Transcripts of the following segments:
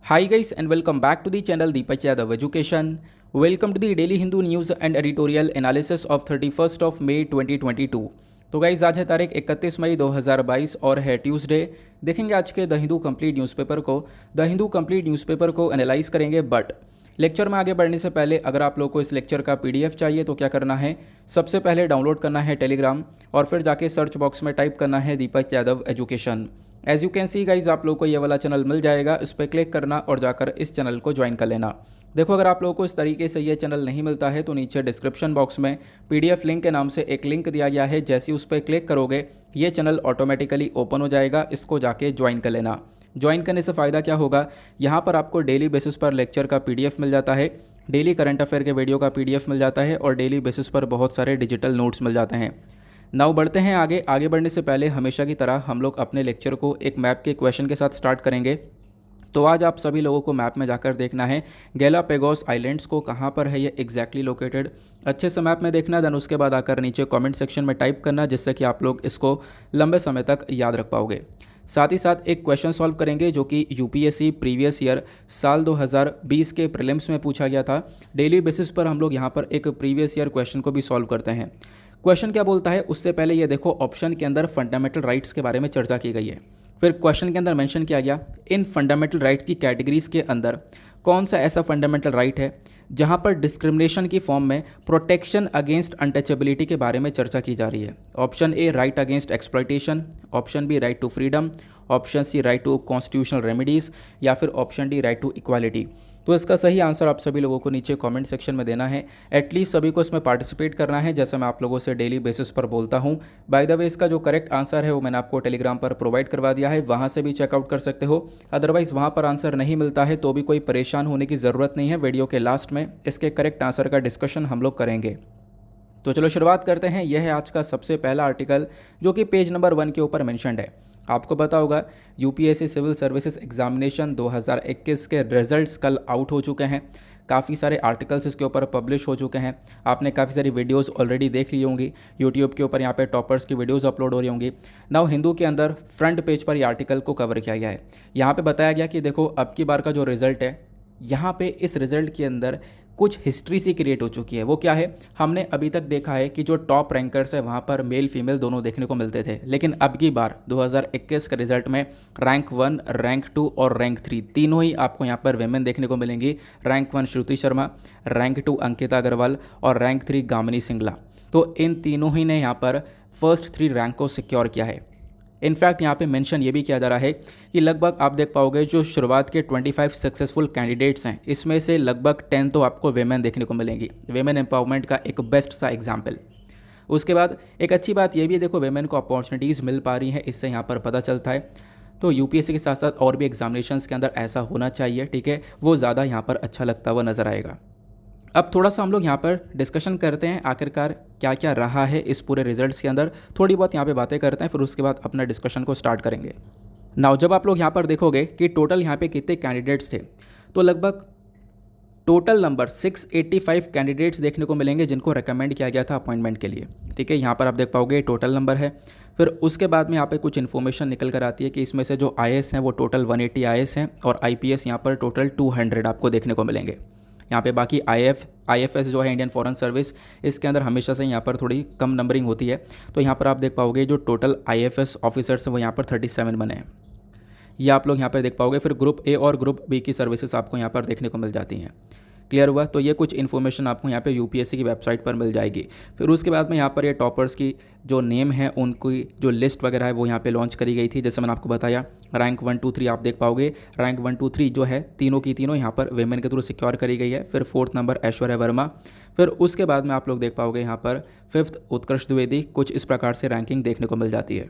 Hi guys and welcome back to the channel Deepak Yadav Education. Welcome to the Daily Hindu News and Editorial Analysis of 31st of May 2022. तो guys आज है तारीख 31 मई 2022 और है Tuesday. देखेंगे आज के द हिंदू कंप्लीट न्यूज़पेपर को। द हिंदू कंप्लीट न्यूज़पेपर को एनालाइज करेंगे, बट लेक्चर में आगे बढ़ने से पहले अगर आप लोग को इस लेक्चर का पीडीएफ चाहिए तो क्या करना है, सबसे पहले डाउनलोड करना है टेलीग्राम और फिर जाके सर्च बॉक्स में टाइप करना है Deepak Yadav education. As you can see guys आप लोग को ये वाला चैनल मिल जाएगा, इस पर क्लिक करना और जाकर इस चैनल को ज्वाइन कर लेना। देखो अगर आप लोगों को इस तरीके से ये चैनल नहीं मिलता है तो नीचे डिस्क्रिप्शन बॉक्स में पीडीएफ लिंक के नाम से एक लिंक दिया गया है, जैसे ही उस पर क्लिक करोगे ये चैनल ऑटोमेटिकली ओपन हो जाएगा, इसको जाके ज्वाइन कर लेना। ज्वाइन करने से फ़ायदा क्या होगा, यहाँ पर आपको डेली बेसिस पर लेक्चर का पीडीएफ मिल जाता है, डेली करंट अफेयर के वीडियो का पीडीएफ मिल जाता है और डेली बेसिस पर बहुत सारे डिजिटल नोट्स मिल जाते हैं। नाउ बढ़ते हैं आगे बढ़ने से पहले हमेशा की तरह हम लोग अपने लेक्चर को एक मैप के क्वेश्चन के साथ स्टार्ट करेंगे। तो आज आप सभी लोगों को मैप में जाकर देखना है गैलापेगोस आइलैंड्स को कहाँ पर है ये एग्जैक्टली लोकेटेड, अच्छे से मैप में देखना। देन उसके बाद आकर नीचे कमेंट सेक्शन में टाइप करना, जिससे कि आप लोग इसको लंबे समय तक याद रख पाओगे। साथ ही साथ एक क्वेश्चन सॉल्व करेंगे जो कि यूपीएससी प्रीवियस ईयर साल 2020 के प्रीलिम्स में पूछा गया था। डेली बेसिस पर हम लोग यहाँ पर एक प्रीवियस ईयर क्वेश्चन को भी सॉल्व करते हैं। क्वेश्चन क्या बोलता है उससे पहले ये देखो, ऑप्शन के अंदर फंडामेंटल राइट्स के बारे में चर्चा की गई है। फिर क्वेश्चन के अंदर मेंशन किया गया इन फंडामेंटल राइट्स की कैटेगरीज के अंदर कौन सा ऐसा फंडामेंटल राइट है जहां पर डिस्क्रिमिनेशन की फॉर्म में प्रोटेक्शन अगेंस्ट अनटचेबिलिटी के बारे में चर्चा की जा रही है। Option A right against exploitation, option B right to freedom, option C right to constitutional remedies या फिर option D right to equality. तो इसका सही आंसर आप सभी लोगों को नीचे कमेंट सेक्शन में देना है। एटलीस्ट सभी को इसमें पार्टिसिपेट करना है, जैसे मैं आप लोगों से डेली बेसिस पर बोलता हूं। बाय द वे इसका जो करेक्ट आंसर है वो मैंने आपको टेलीग्राम पर प्रोवाइड करवा दिया है, वहां से भी चेकआउट कर सकते हो। अदरवाइज वहां पर आंसर नहीं मिलता है तो भी कोई परेशान होने की ज़रूरत नहीं है, वीडियो के लास्ट में इसके करेक्ट आंसर का डिस्कशन हम लोग करेंगे। तो चलो शुरुआत करते हैं। यह है आज का सबसे पहला आर्टिकल जो कि पेज नंबर 1 के ऊपर मेंशन्ड है। आपको पता होगा यूपीएससी सिविल सर्विसेज एग्जामिनेशन 2021 के रिजल्ट्स कल आउट हो चुके हैं। काफ़ी सारे आर्टिकल्स इसके ऊपर पब्लिश हो चुके हैं। आपने काफ़ी सारी वीडियोस ऑलरेडी देख ली होंगी, यूट्यूब के ऊपर यहाँ पे टॉपर्स की वीडियोस अपलोड हो रही होंगी। नाउ हिंदू के अंदर फ्रंट पेज पर ये आर्टिकल को कवर किया गया है। यहाँ पे बताया गया कि देखो अब की बार का जो रिज़ल्ट है, यहाँ पे इस रिज़ल्ट के अंदर कुछ हिस्ट्री सी क्रिएट हो चुकी है। वो क्या है, हमने अभी तक देखा है कि जो टॉप रैंकर्स है वहाँ पर मेल फीमेल दोनों देखने को मिलते थे, लेकिन अब की बार 2021 के रिजल्ट में रैंक 1, रैंक 2 और रैंक 3 तीनों ही आपको यहाँ पर वेमेन देखने को मिलेंगी। रैंक 1 श्रुति शर्मा, रैंक 2 अंकिता अग्रवाल और रैंक 3 गामिनी सिंगला। तो इन तीनों ही ने यहाँ पर फर्स्ट 3 रैंक को सिक्योर किया है। इनफैक्ट यहाँ पे मेंशन ये भी किया जा रहा है कि लगभग आप देख पाओगे जो शुरुआत के 25 सक्सेसफुल कैंडिडेट्स हैं, इसमें से लगभग 10 तो आपको वेमेन देखने को मिलेंगी। वेमेन एम्पावरमेंट का एक बेस्ट सा एग्जाम्पल। उसके बाद एक अच्छी बात ये भी है, देखो वेमेन को अपॉर्चुनिटीज़ मिल पा रही हैं, इससे यहाँ पर पता चलता है। तो यूपीएससी के साथ साथ और भी एग्जामिनेशंस के अंदर ऐसा होना चाहिए, ठीक है, वो ज़्यादा यहाँ पर अच्छा लगता हुआ नज़र आएगा। अब थोड़ा सा हम लोग यहाँ पर डिस्कशन करते हैं आखिरकार क्या क्या रहा है इस पूरे रिजल्ट्स के अंदर, थोड़ी बहुत यहाँ पे बातें करते हैं, फिर उसके बाद अपना डिस्कशन को स्टार्ट करेंगे। नाउ जब आप लोग यहाँ पर देखोगे कि टोटल यहाँ पे कितने कैंडिडेट्स थे, तो लगभग टोटल नंबर 685 कैंडिडेट्स देखने को मिलेंगे जिनको रिकमेंड किया गया था अपॉइंटमेंट के लिए, ठीक है। यहाँ पर आप देख पाओगे टोटल नंबर है। फिर उसके बाद में यहाँ पे कुछ इन्फॉर्मेशन निकल कर आती है कि इसमें से जो आईएएस हैं वो टोटल 180 आईएएस हैं और आईपीएस यहाँ पर टोटल 200 आपको देखने को मिलेंगे। यहाँ पे बाकी आईएफएस जो है इंडियन फॉरेन सर्विस, इसके अंदर हमेशा से यहाँ पर थोड़ी कम नंबरिंग होती है। तो यहाँ पर आप देख पाओगे जो टोटल आईएफएस ऑफिसर्स हैं वो यहाँ पर 37 बने हैं, ये आप लोग यहाँ पर देख पाओगे। फिर ग्रुप ए और ग्रुप बी की सर्विसेज आपको यहाँ पर देखने को मिल जाती हैं। क्लियर हुआ? तो ये कुछ इन्फॉर्मेशन आपको यहाँ पे यूपीएससी की वेबसाइट पर मिल जाएगी। फिर उसके बाद में यहाँ पर ये टॉपर्स की जो नेम है उनकी जो लिस्ट वगैरह है वो यहाँ पे लॉन्च करी गई थी, जैसे मैंने आपको बताया। रैंक 1, 2, 3 आप देख पाओगे। रैंक 1, 2, 3 जो है तीनों की तीनों यहाँ पर वेमेन के थ्रू सिक्योर करी गई है। फिर 4th नंबर ऐश्वर्या वर्मा। फिर उसके बाद में आप लोग देख पाओगे यहाँ पर 5th उत्कर्ष द्विवेदी। कुछ इस प्रकार से रैंकिंग देखने को मिल जाती है।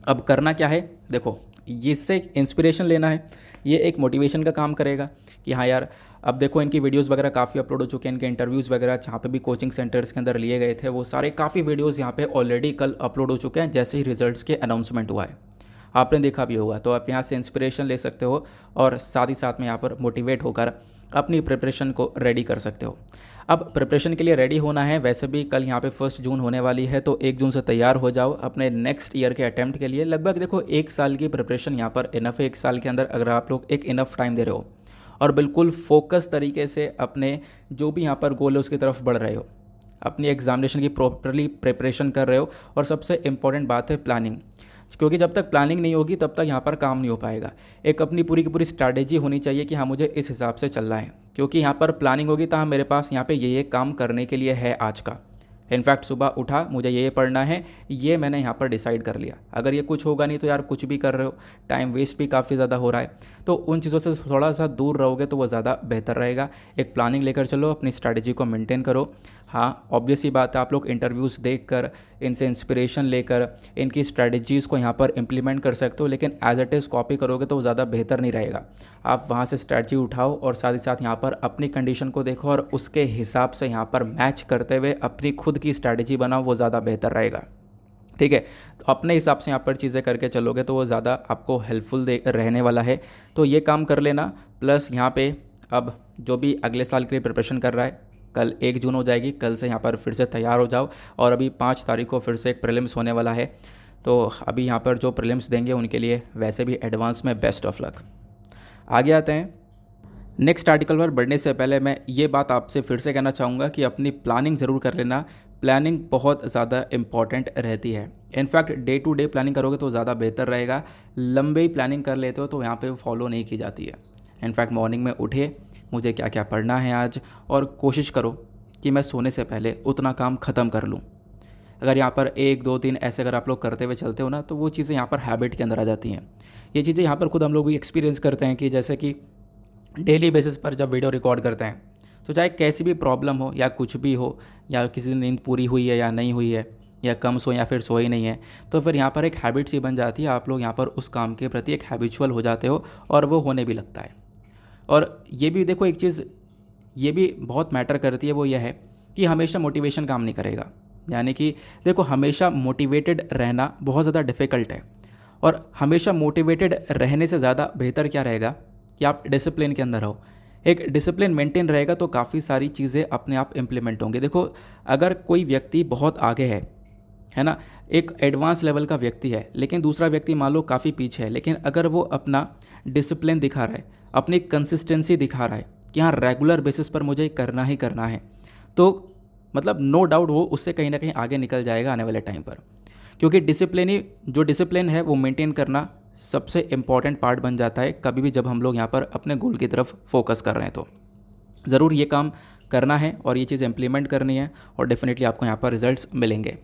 अब करना क्या है, देखो इससे इंस्पिरेशन लेना है, ये एक मोटिवेशन का काम करेगा कि हाँ यार, अब देखो इनकी वीडियोस वगैरह काफ़ी अपलोड हो चुके हैं, इनके इंटरव्यूज़ वगैरह जहाँ पे भी कोचिंग सेंटर्स के अंदर लिए गए थे वो सारे काफ़ी वीडियोस यहाँ पे ऑलरेडी कल अपलोड हो चुके हैं, जैसे ही रिजल्ट्स के अनाउंसमेंट हुआ है। आपने देखा भी होगा, तो आप यहाँ से इंस्पिरेशन ले सकते हो और साथ ही साथ में यहाँ पर मोटिवेट होकर अपनी प्रिपरेशन को रेडी कर सकते हो। अब प्रिपरेशन के लिए रेडी होना है। वैसे भी कल यहाँ पे 1 जून होने वाली है, तो 1 जून से तैयार हो जाओ अपने नेक्स्ट ईयर के अटैम्प्ट के लिए। लगभग देखो 1 साल की प्रिपरेशन यहाँ पर इनफ है। 1 साल के अंदर अगर आप लोग एक इनफ टाइम दे रहे हो और बिल्कुल फोकस तरीके से अपने जो भी यहाँ पर गोल है उसकी तरफ बढ़ रहे हो, अपनी एग्जामिनेशन की प्रॉपरली प्रिपरेशन कर रहे हो, और सबसे इम्पॉर्टेंट बात है प्लानिंग, क्योंकि जब तक प्लानिंग नहीं होगी तब तक यहाँ पर काम नहीं हो पाएगा। एक अपनी पूरी की पूरी स्ट्रैटेजी होनी चाहिए कि हाँ मुझे इस हिसाब से चलना है, क्योंकि यहाँ पर प्लानिंग होगी तो हाँ मेरे पास यहाँ पे ये काम करने के लिए है आज का। इनफैक्ट सुबह उठा मुझे ये पढ़ना है, ये मैंने यहाँ पर डिसाइड कर लिया। अगर ये कुछ होगा नहीं तो यार कुछ भी कर रहे हो, टाइम वेस्ट भी काफ़ी ज़्यादा हो रहा है। तो उन चीज़ों से थोड़ा सा दूर रहोगे तो वो ज़्यादा बेहतर रहेगा। एक प्लानिंग लेकर चलो, अपनी स्ट्रैटेजी को मेंटेन करो। हाँ ऑब्वियस ही बात है, आप लोग इंटरव्यूज़ देखकर इनसे इंस्पिरेशन लेकर इनकी स्ट्रैटेजीज़ को यहाँ पर इम्प्लीमेंट कर सकते हो, लेकिन एज इट इज़ कॉपी करोगे तो वो ज़्यादा बेहतर नहीं रहेगा। आप वहाँ से स्ट्रैटेजी उठाओ और साथ ही साथ यहाँ पर अपनी कंडीशन को देखो और उसके हिसाब से यहाँ पर मैच करते हुए अपनी खुद की स्ट्रैटेजी बनाओ, वो ज़्यादा बेहतर रहेगा। ठीक है, तो अपने हिसाब से यहाँ पर चीज़ें करके चलोगे तो वो ज़्यादा आपको हेल्पफुल रहने वाला है। तो ये काम कर लेना। प्लस यहाँ पे अब जो भी अगले साल के लिए प्रिपरेशन कर रहा है, कल 1 जून हो जाएगी, कल से यहाँ पर फिर से तैयार हो जाओ। और अभी 5 तारीख को फिर से एक प्रीलिम्स होने वाला है, तो अभी यहाँ पर जो प्रीलिम्स देंगे उनके लिए वैसे भी एडवांस में बेस्ट ऑफ लक। आगे आते हैं नेक्स्ट आर्टिकल पर। बढ़ने से पहले मैं ये बात आपसे फिर से कहना चाहूँगा कि अपनी प्लानिंग ज़रूर कर लेना। प्लानिंग बहुत ज़्यादा इम्पॉर्टेंट रहती है। In fact day to day planning करोगे तो ज़्यादा बेहतर रहेगा। लंबे ही प्लानिंग कर लेते हो तो यहाँ पे फॉलो नहीं की जाती है। इनफैक्ट मॉर्निंग में उठे मुझे क्या क्या पढ़ना है आज, और कोशिश करो कि मैं सोने से पहले उतना काम ख़त्म कर लूँ। अगर यहाँ पर 1 2 3 ऐसे अगर आप लोग करते हुए चलते हो ना, तो वो चीज़ें यहाँ पर हैबिट के अंदर आ जाती हैं। ये चीज़ें यहाँ पर खुद हम लोग भी एक्सपीरियंस करते हैं कि जैसे कि डेली बेसिस पर जब वीडियो रिकॉर्ड करते हैं, तो चाहे कैसी भी प्रॉब्लम हो या कुछ भी हो, या किसी दिन नींद पूरी हुई है या नहीं हुई है, या कम सो या फिर सोई नहीं है, तो फिर यहाँ पर एक हैबिट सी बन जाती है। आप लोग यहाँ पर उस काम के प्रति एक हैबिचुअल हो जाते हो और वो होने भी लगता है। और ये भी देखो एक चीज़ ये भी बहुत मैटर करती है, वो यह है कि हमेशा मोटिवेशन काम नहीं करेगा। यानी कि देखो हमेशा मोटिवेटेड रहना बहुत ज़्यादा डिफ़िकल्ट है, और हमेशा मोटिवेटेड रहने से ज़्यादा बेहतर क्या रहेगा कि आप डिसिप्लिन के अंदर हो। एक डिसिप्लिन मेंटेन रहेगा तो काफ़ी सारी चीज़ें अपने आप इम्प्लीमेंट होंगी। देखो अगर कोई व्यक्ति बहुत आगे है ना, एक एडवांस लेवल का व्यक्ति है, लेकिन दूसरा व्यक्ति मान लो काफ़ी पीछे है, लेकिन अगर वो अपना डिसिप्लिन दिखा रहा है, अपनी कंसिस्टेंसी दिखा रहा है कि हाँ रेगुलर बेसिस पर मुझे करना ही करना है, तो मतलब नो डाउट वो उससे कहीं ना कहीं आगे निकल जाएगा आने वाले टाइम पर। क्योंकि डिसिप्लिन है वो मेंटेन करना सबसे इम्पॉर्टेंट पार्ट बन जाता है कभी भी जब हम लोग यहाँ पर अपने गोल की तरफ फोकस कर रहे हैं। तो ज़रूर ये काम करना है और ये चीज़ इम्प्लीमेंट करनी है, और डेफिनेटली आपको यहाँ पर रिजल्ट्स मिलेंगे।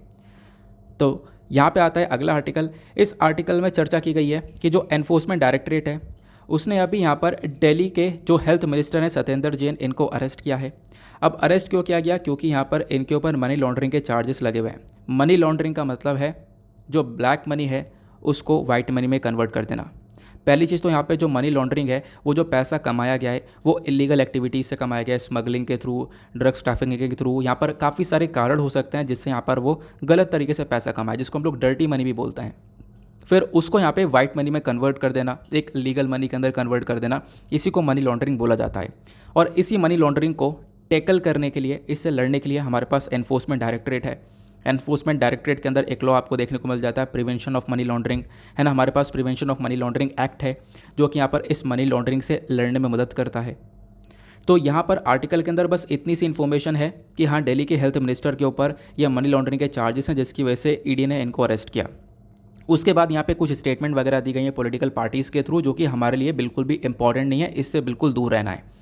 तो यहाँ पे आता है अगला आर्टिकल। इस आर्टिकल में चर्चा की गई है कि जो एनफोर्समेंट डायरेक्टरेट है उसने अभी यहाँ पर दिल्ली के जो हेल्थ मिनिस्टर हैं सत्येंद्र जैन, इनको अरेस्ट किया है। अब अरेस्ट क्यों किया गया? क्योंकि यहाँ पर इनके ऊपर मनी लॉन्ड्रिंग के चार्जेस लगे हुए हैं। मनी लॉन्ड्रिंग का मतलब है जो ब्लैक मनी है उसको वाइट मनी में कन्वर्ट कर देना। पहली चीज़ तो यहाँ पे जो मनी लॉन्ड्रिंग है, वो जो पैसा कमाया गया है वो इलीगल एक्टिविटीज़ से कमाया गया है, स्मगलिंग के थ्रू, ड्रग्स ट्रैफिकिंग के थ्रू। यहाँ पर काफ़ी सारे कारण हो सकते हैं जिससे यहाँ पर वो गलत तरीके से पैसा कमाए, जिसको हम लोग डर्टी मनी भी बोलते हैं। फिर उसको यहाँ पे वाइट मनी में कन्वर्ट कर देना, एक लीगल मनी के अंदर कन्वर्ट कर देना, इसी को मनी लॉन्ड्रिंग बोला जाता है। और इसी मनी लॉन्ड्रिंग को टैकल करने के लिए, इससे लड़ने के लिए हमारे पास एनफोर्समेंट डायरेक्टरेट है। एनफोर्समेंट डायरेक्टरेट के अंदर एक लॉ आपको देखने को मिल जाता है, प्रिवेंशन ऑफ मनी लॉन्ड्रिंग, है ना। हमारे पास prevention of money laundering act है जो कि यहाँ पर इस मनी लॉन्ड्रिंग से लड़ने में मदद करता है। तो यहाँ पर आर्टिकल के अंदर बस इतनी सी इन्फॉर्मेशन है कि हाँ दिल्ली के हेल्थ मिनिस्टर के ऊपर यह मनी लॉन्ड्रिंग के चार्जेस हैं, जिसकी वजह से ईडी ने इनको अरेस्ट किया। उसके बाद यहाँ पे कुछ स्टेटमेंट वगैरह दी गई हैं पॉलिटिकल पार्टीज़ के थ्रू, जो कि हमारे लिए बिल्कुल भी इंपॉर्टेंट नहीं है, इससे बिल्कुल दूर रहना है।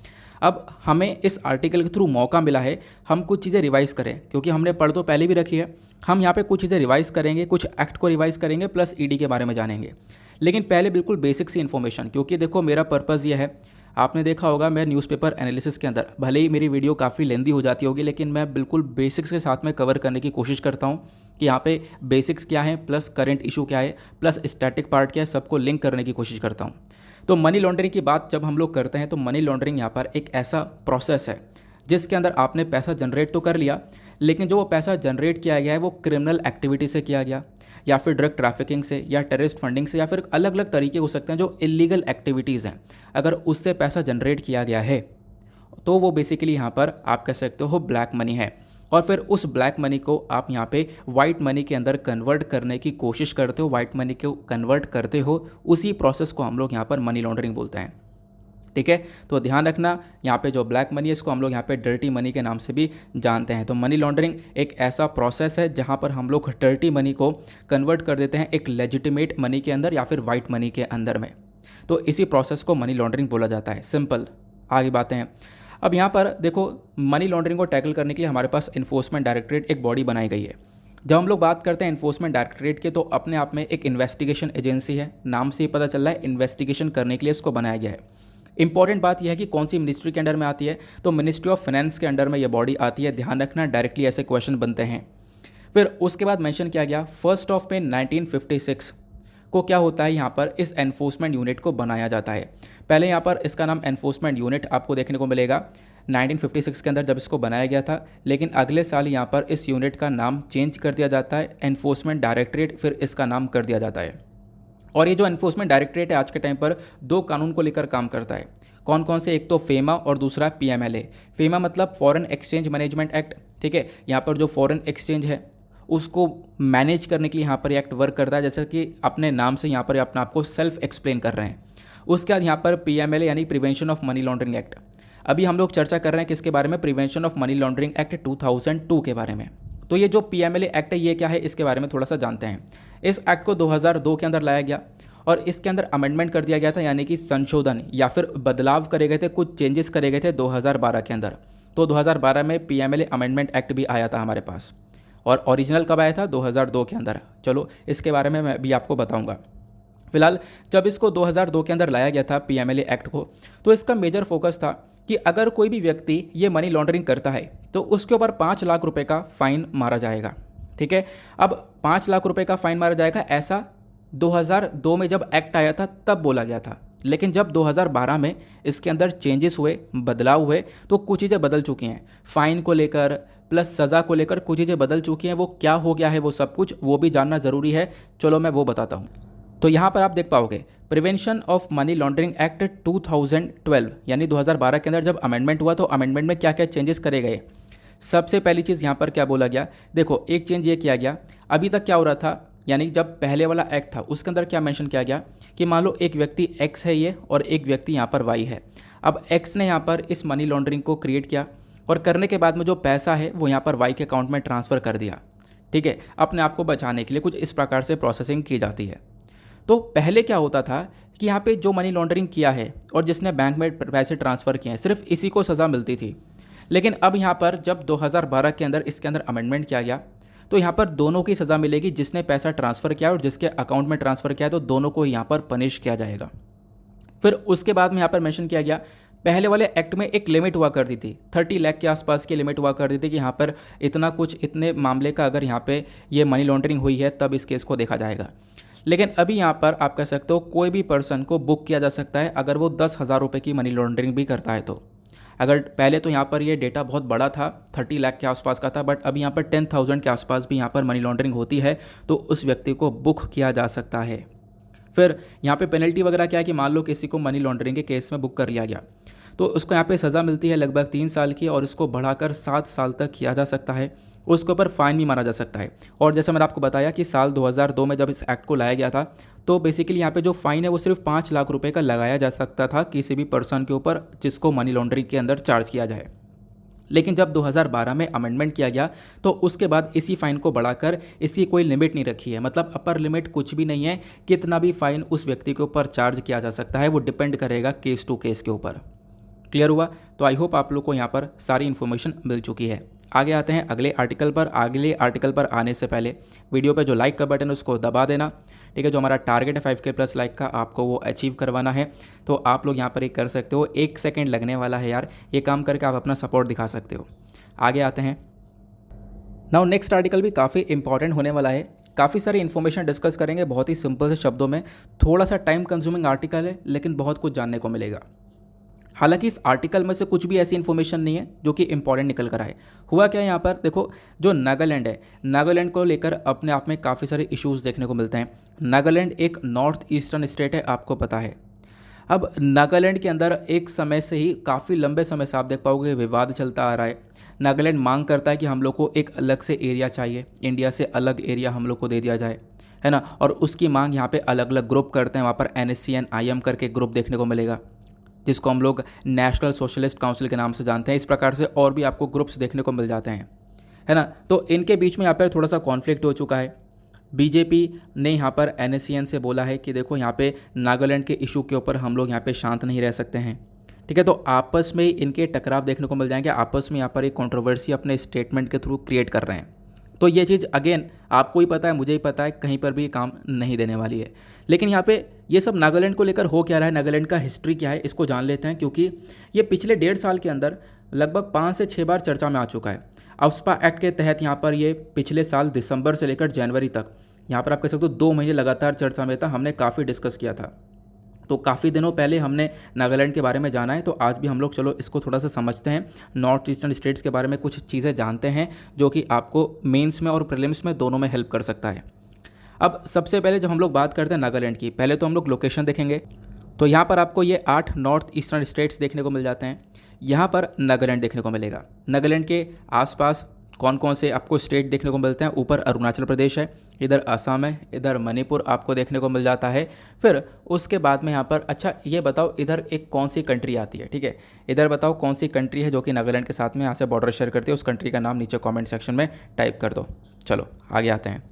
अब हमें इस आर्टिकल के थ्रू मौका मिला है हम कुछ चीज़ें रिवाइज करें, क्योंकि हमने पढ़ तो पहले भी रखी है। हम यहाँ पे कुछ चीज़ें रिवाइज करेंगे, कुछ एक्ट को रिवाइज करेंगे, प्लस ईडी के बारे में जानेंगे। लेकिन पहले बिल्कुल बेसिक सी इन्फॉर्मेशन, क्योंकि देखो मेरा पर्पज़ ये है, आपने देखा होगा मैं न्यूज़पेपर एनालिसिस के अंदर, भले ही मेरी वीडियो काफ़ी लेंदी हो जाती होगी, लेकिन मैं बिल्कुल बेसिक्स के साथ में कवर करने की कोशिश करता हूँ कि यहाँ पे बेसिक्स क्या है, प्लस करंट इशू क्या है, प्लस स्टैटिक पार्ट क्या है, सबको लिंक करने की कोशिश करता हूँ। तो मनी लॉन्ड्रिंग की बात जब हम लोग करते हैं तो मनी लॉन्ड्रिंग यहाँ पर एक ऐसा प्रोसेस है जिसके अंदर आपने पैसा जनरेट तो कर लिया, लेकिन जो वो पैसा जनरेट किया गया है वो क्रिमिनल एक्टिविटी से किया गया, या फिर ड्रग ट्रैफिकिंग से, या टेररिस्ट फंडिंग से, या फिर अलग अलग तरीके हो सकते हैं जो इलीगल एक्टिविटीज़ हैं। अगर उससे पैसा जनरेट किया गया है तो वो बेसिकली यहाँ पर आप कह सकते हो ब्लैक मनी है। और फिर उस ब्लैक मनी को आप यहाँ पे वाइट मनी के अंदर कन्वर्ट करने की कोशिश करते हो, वाइट मनी को कन्वर्ट करते हो, उसी प्रोसेस को हम लोग यहाँ पर मनी लॉन्ड्रिंग बोलते हैं। ठीक है, तो ध्यान रखना, यहाँ पे जो ब्लैक मनी है इसको हम लोग यहाँ पे डर्टी मनी के नाम से भी जानते हैं। तो मनी लॉन्ड्रिंग एक ऐसा प्रोसेस है जहाँ पर हम लोग डर्टी मनी को कन्वर्ट कर देते हैं एक लेजिटिमेट मनी के अंदर या फिर वाइट मनी के अंदर में। तो इसी प्रोसेस को मनी लॉन्ड्रिंग बोला जाता है। सिंपल, आगे बातें हैं। अब यहाँ पर देखो, मनी लॉन्ड्रिंग को टैकल करने के लिए हमारे पास इन्फोर्समेंट डायरेक्टरेट एक बॉडी बनाई गई है। जब हम लोग बात करते हैं इन्फोर्समेंट डायरेक्टरेट के, तो अपने आप में एक इन्वेस्टिगेशन एजेंसी है, नाम से ही पता चल रहा है इन्वेस्टिगेशन करने के लिए इसको बनाया गया है। इंपॉर्टेंट बात यह है कि कौन सी मिनिस्ट्री के अंडर में आती है, तो मिनिस्ट्री ऑफ फाइनेंस के अंडर में यह बॉडी आती है। ध्यान रखना, डायरेक्टली ऐसे क्वेश्चन बनते हैं। फिर उसके बाद मेंशन किया गया 1 मई 1956 को क्या होता है, यहाँ पर इस एनफोर्समेंट यूनिट को बनाया जाता है। पहले यहाँ पर इसका नाम एनफोर्समेंट यूनिट आपको देखने को मिलेगा 1956 के अंदर जब इसको बनाया गया था, लेकिन अगले साल यहाँ पर इस यूनिट का नाम चेंज कर दिया जाता है, एनफोर्समेंट डायरेक्टरेट फिर इसका नाम कर दिया जाता है। और ये जो एनफोर्समेंट डायरेक्टरेट है आज के टाइम पर 2 कानून को लेकर काम करता है। कौन कौन से, एक तो फेमा और दूसरा पीएमएलए। फेमा मतलब फॉरेन एक्सचेंज मैनेजमेंट एक्ट। ठीक है, यहाँ पर जो फॉरेन एक्सचेंज है उसको मैनेज करने के लिए यहाँ पर एक्ट वर्क करता है, जैसे कि अपने नाम से यहाँ पर अपने आप को सेल्फ एक्सप्लेन कर रहे हैं। उसके बाद यहाँ पर पीएमएलए यानी prevention of money laundering act. अभी हम लोग चर्चा कर रहे हैं किसके बारे में, prevention of money laundering act 2002 के बारे में। तो ये जो पीएमएलए एक्ट है ये क्या है, इसके बारे में थोड़ा सा जानते हैं। इस एक्ट को 2002 के अंदर लाया गया और इसके अंदर अमेंडमेंट कर दिया गया था, यानी कि संशोधन या फिर बदलाव करे गए थे, कुछ चेंजेस करे गए थे 2012 के अंदर। तो 2012 में पीएमएलए अमेंडमेंट एक्ट भी आया था हमारे पास, और ओरिजिनल कब आया था, 2002 के अंदर। चलो इसके बारे में मैं भी आपको बताऊंगा। फिलहाल जब इसको 2002 के अंदर लाया गया था पीएमएलए एक्ट को, तो इसका मेजर फोकस था कि अगर कोई भी व्यक्ति ये मनी लॉन्ड्रिंग करता है तो उसके ऊपर 5 लाख रुपए का फाइन मारा जाएगा। ठीक है, अब 5 लाख रुपए का फाइन मारा जाएगा, ऐसा 2002 में जब एक्ट आया था तब बोला गया था। लेकिन जब 2012 में इसके अंदर चेंजेस हुए, बदलाव हुए, तो कुछ चीज़ें बदल चुकी हैं। फ़ाइन को लेकर प्लस सज़ा को लेकर कुछ चीज़ें बदल चुकी हैं। वो क्या हो गया है वो सब कुछ, वो भी जानना ज़रूरी है। चलो मैं वो बताता हूँ। तो यहाँ पर आप देख पाओगे prevention of money laundering act 2012 यानी 2012 के अंदर जब अमेंडमेंट हुआ तो अमेंडमेंट में क्या क्या चेंजेस करे गए। सबसे पहली चीज़ यहाँ पर क्या बोला गया, देखो एक चेंज ये किया गया, अभी तक क्या हो रहा था, यानी जब पहले वाला एक्ट था उसके अंदर क्या मेंशन किया गया कि मान लो एक व्यक्ति एक्स है ये और एक व्यक्ति यहाँ पर वाई है। अब एक्स ने यहाँ पर इस मनी लॉन्ड्रिंग को क्रिएट किया और करने के बाद में जो पैसा है वो यहाँ पर वाई के अकाउंट में ट्रांसफ़र कर दिया। ठीक है, अपने आप को बचाने के लिए कुछ इस प्रकार से प्रोसेसिंग की जाती है। तो पहले क्या होता था कि यहाँ पे जो मनी लॉन्ड्रिंग किया है और जिसने बैंक में पैसे ट्रांसफ़र किए हैं सिर्फ इसी को सज़ा मिलती थी। लेकिन अब यहाँ पर जब 2012 के अंदर इसके अंदर अमेंडमेंट किया गया तो यहाँ पर दोनों की सज़ा मिलेगी, जिसने पैसा ट्रांसफ़र किया और जिसके अकाउंट में ट्रांसफ़र किया, तो दोनों को यहाँ पर पनिश किया जाएगा। फिर उसके बाद में यहाँ पर मेंशन किया गया, पहले वाले एक्ट में एक लिमिट हुआ करती थी, 30 लाख के आसपास की लिमिट हुआ करती थी कि यहाँ पर इतना कुछ, इतने मामले का अगर यहाँ पे ये मनी लॉन्ड्रिंग हुई है तब इस केस को देखा जाएगा। लेकिन अभी यहाँ पर आप कह सकते हो कोई भी पर्सन को बुक किया जा सकता है अगर वो 10,000 रुपये की मनी लॉन्ड्रिंग भी करता है। तो अगर पहले तो यहाँ पर ये डेटा बहुत बड़ा था, 30 लाख के आसपास का था, बट अभी यहाँ पर 10,000 के आसपास भी यहाँ पर मनी लॉन्ड्रिंग होती है तो उस व्यक्ति को बुक किया जा सकता है। फिर यहाँ पे पेनल्टी वगैरह क्या है कि मान लो किसी को मनी लॉन्ड्रिंग के केस में बुक कर लिया गया तो उसको यहाँ पे सज़ा मिलती है लगभग 3 साल की, और इसको बढ़ाकर 7 साल तक किया जा सकता है। उसके ऊपर फाइन भी मारा जा सकता है। और जैसे मैंने आपको बताया कि साल 2002 में जब इस एक्ट को लाया गया था तो बेसिकली यहाँ पे जो फाइन है वो सिर्फ 5 लाख रुपए का लगाया जा सकता था किसी भी पर्सन के ऊपर जिसको मनी लॉन्ड्रिंग के अंदर चार्ज किया जाए। लेकिन जब 2012 में अमेंडमेंट किया गया तो उसके बाद इसी फाइन को बढ़ाकर इसकी कोई लिमिट नहीं रखी है, मतलब अपर लिमिट कुछ भी नहीं है, कितना भी फाइन उस व्यक्ति के ऊपर चार्ज किया जा सकता है, वो डिपेंड करेगा केस टू केस के ऊपर। क्लियर हुआ? तो आई होप आप लोग को यहाँ पर सारी इन्फॉर्मेशन मिल चुकी है। आगे आते हैं अगले आर्टिकल पर। अगले आर्टिकल पर आने से पहले वीडियो पे जो लाइक का बटन है उसको दबा देना। ठीक है, जो हमारा टारगेट है 5K प्लस लाइक का आपको वो अचीव करवाना है, तो आप लोग यहाँ पर एक कर सकते हो। 1 सेकेंड लगने वाला है यार, ये काम करके आप अपना सपोर्ट दिखा सकते हो। आगे आते हैं। नाउ नेक्स्ट आर्टिकल भी काफ़ी इंपॉर्टेंट होने वाला है, काफ़ी सारी इन्फॉर्मेशन डिस्कस करेंगे बहुत ही सिंपल से शब्दों में। थोड़ा सा टाइम कंज्यूमिंग आर्टिकल है लेकिन बहुत कुछ जानने को मिलेगा। हालांकि इस आर्टिकल में से कुछ भी ऐसी इन्फॉर्मेशन नहीं है जो कि इंपॉर्टेंट निकल कर आए। हुआ क्या है यहाँ पर, देखो जो नागालैंड है, नागालैंड को लेकर अपने आप में काफ़ी सारे इश्यूज़ देखने को मिलते हैं। नागालैंड एक नॉर्थ ईस्टर्न स्टेट है, आपको पता है। अब नागालैंड के अंदर एक समय से ही काफ़ी लंबे समय से आप देख पाओगे विवाद चलता आ रहा है। नागालैंड मांग करता है कि हम लोग को एक अलग से एरिया चाहिए, इंडिया से अलग एरिया हम लोग को दे दिया जाए, है ना। और उसकी मांग यहाँ पे अलग अलग ग्रुप करते हैं। वहाँ पर NSCN-IM करके ग्रुप देखने को मिलेगा, जिसको हम लोग नेशनल सोशलिस्ट काउंसिल के नाम से जानते हैं। इस प्रकार से और भी आपको ग्रुप्स देखने को मिल जाते हैं, है ना। तो इनके बीच में यहाँ पर थोड़ा सा कॉन्फ्लिक्ट हो चुका है। बीजेपी ने यहाँ पर NSCN से बोला है कि देखो यहाँ पे नागालैंड के इशू के ऊपर हम लोग यहाँ पे शांत नहीं रह सकते हैं, ठीक है। तो आपस में इनके टकराव देखने को मिल जाएंगे, आपस में यहाँ पर एक कंट्रोवर्सी अपने स्टेटमेंट के थ्रू क्रिएट कर रहे हैं। तो ये चीज़ अगेन आपको ही पता है, मुझे ही पता है, कहीं पर भी काम नहीं देने वाली है। लेकिन यहाँ पे ये सब नागालैंड को लेकर हो क्या रहा है, नागालैंड का हिस्ट्री क्या है, इसको जान लेते हैं। क्योंकि ये पिछले 1.5 साल के अंदर लगभग 5 से 6 बार चर्चा में आ चुका है। अफ्स्पा एक्ट के तहत यहाँ पर ये पिछले साल दिसंबर से लेकर जनवरी तक यहाँ पर आप कह सकते हो 2 महीने लगातार चर्चा में था। हमने काफ़ी डिस्कस किया था। तो काफ़ी दिनों पहले हमने नागालैंड के बारे में जाना है, तो आज भी हम लोग चलो इसको थोड़ा सा समझते हैं। नॉर्थ ईस्टर्न स्टेट्स के बारे में कुछ चीज़ें जानते हैं जो कि आपको मेंस में और प्रीलिम्स में दोनों में हेल्प कर सकता है। अब सबसे पहले जब हम लोग बात करते हैं नागालैंड की, पहले तो हम लोग लोकेशन देखेंगे। तो यहाँ पर आपको ये 8 नॉर्थ ईस्टर्न स्टेट्स देखने को मिल जाते हैं। यहाँ पर नागालैंड देखने को मिलेगा। नागालैंड के आसपास कौन कौन से आपको स्टेट देखने को मिलते हैं, ऊपर अरुणाचल प्रदेश है, इधर असम है, इधर मणिपुर आपको देखने को मिल जाता है। फिर उसके बाद में यहाँ पर अच्छा ये बताओ इधर एक कौन सी कंट्री आती है, ठीक है। इधर बताओ कौन सी कंट्री है जो कि नागालैंड के साथ में यहाँ से बॉर्डर शेयर करती है, उस कंट्री का नाम नीचे कॉमेंट सेक्शन में टाइप कर दो। चलो आगे आते हैं।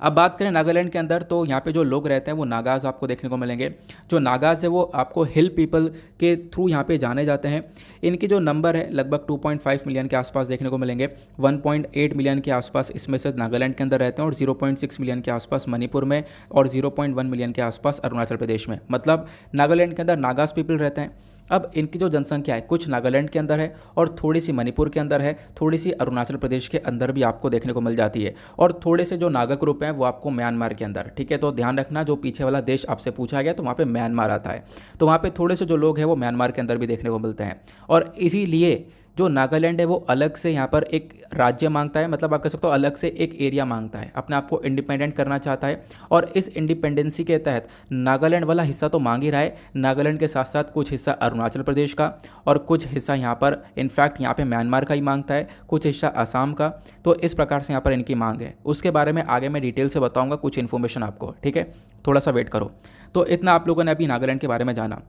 अब बात करें नागालैंड के अंदर, तो यहाँ पे जो लोग रहते हैं वो नागाज आपको देखने को मिलेंगे। जो नागाज है वो आपको हिल पीपल के थ्रू यहाँ पे जाने जाते हैं। इनकी जो नंबर है लगभग 2.5 मिलियन के आसपास देखने को मिलेंगे। 1.8 मिलियन के आसपास इसमें से नागालैंड के अंदर रहते हैं और 0.6 मिलियन के आसपास मणिपुर में और 0.1 मिलियन के आसपास अरुणाचल प्रदेश में। मतलब नागालैंड के अंदर नागाज पीपल रहते हैं। अब इनकी जो जनसंख्या है कुछ नागालैंड के अंदर है और थोड़ी सी मणिपुर के अंदर है, थोड़ी सी अरुणाचल प्रदेश के अंदर भी आपको देखने को मिल जाती है। और थोड़े से जो नागा ग्रुप हैं वो आपको म्यांमार के अंदर, ठीक है। तो ध्यान रखना, जो पीछे वाला देश आपसे पूछा गया तो वहाँ पे म्यांमार आता है। तो वहाँ पे थोड़े से जो लोग हैं वो म्यांमार के अंदर भी देखने को मिलते हैं। और इसीलिए जो नागालैंड है वो अलग से यहाँ पर एक राज्य मांगता है, मतलब आप कह सकते हो अलग से एक एरिया मांगता है, अपने आप को इंडिपेंडेंट करना चाहता है। और इस इंडिपेंडेंसी के तहत नागालैंड वाला हिस्सा तो मांग ही रहा है, नागालैंड के साथ साथ कुछ हिस्सा अरुणाचल प्रदेश का और कुछ हिस्सा यहाँ पर इनफैक्ट यहाँ पे म्यांमार का ही मांगता है, कुछ हिस्सा असम का। तो इस प्रकार से यहाँ पर इनकी मांग है। उसके बारे में आगे मैं डिटेल से बताऊँगा कुछ इन्फॉर्मेशन आपको, ठीक है, थोड़ा सा वेट करो। तो इतना आप लोगों ने अभी नागालैंड के बारे में जाना।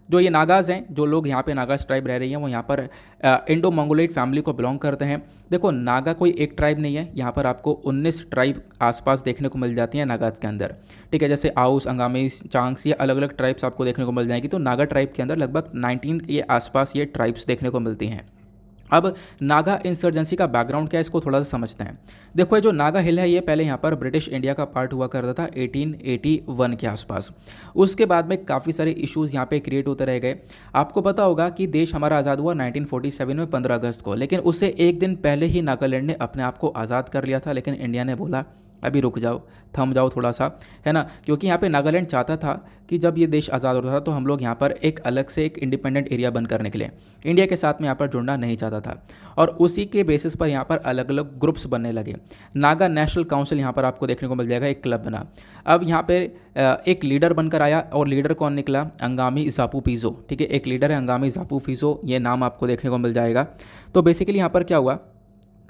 जो ये नागाज़ हैं, जो लोग यहाँ पे नागाज़ ट्राइब रह रही हैं, वो यहाँ पर इंडो मंगोलाइट फैमिली को बिलोंग करते हैं। देखो नागा कोई एक ट्राइब नहीं है, यहाँ पर आपको 19 ट्राइब आसपास देखने को मिल जाती हैं नागाज़ के अंदर, ठीक है। जैसे आउस, अंगामीज, चांग्स, ये अलग अलग ट्राइब्स आपको देखने को मिल जाएंगी। तो नागा ट्राइब के अंदर लगभग 19 ये आसपास ये ट्राइब्स देखने को मिलती हैं। अब नागा इंसर्जेंसी का बैकग्राउंड क्या है, इसको थोड़ा सा समझते हैं। देखो ये जो नागा हिल है ये पहले यहाँ पर ब्रिटिश इंडिया का पार्ट हुआ करता था 1881 के आसपास। उसके बाद में काफ़ी सारे इश्यूज़ यहाँ पे क्रिएट होते रह गए। आपको पता होगा कि देश हमारा आज़ाद हुआ 1947 में 15 अगस्त को, लेकिन उससे एक दिन पहले ही नागालैंड ने अपने आप को आज़ाद कर लिया था। लेकिन इंडिया ने बोला अभी रुक जाओ, थम जाओ थोड़ा सा, है ना। क्योंकि यहाँ पे नागालैंड चाहता था कि जब ये देश आज़ाद होता था तो हम लोग यहाँ पर एक अलग से एक इंडिपेंडेंट एरिया बंद करने के लिए इंडिया के साथ में यहाँ पर जुड़ना नहीं चाहता था। और उसी के बेसिस पर यहाँ पर अलग अलग ग्रुप्स बनने लगे। नागा नेशनल काउंसिल यहाँ पर आपको देखने को मिल जाएगा, एक क्लब बना। अब यहाँ पे एक लीडर बनकर आया और लीडर कौन निकला, अंगामी जापू पिज़ो, ठीक है। एक लीडर है अंगामी जापू पिज़ो, ये नाम आपको देखने को मिल जाएगा। तो बेसिकली यहाँ पर क्या हुआ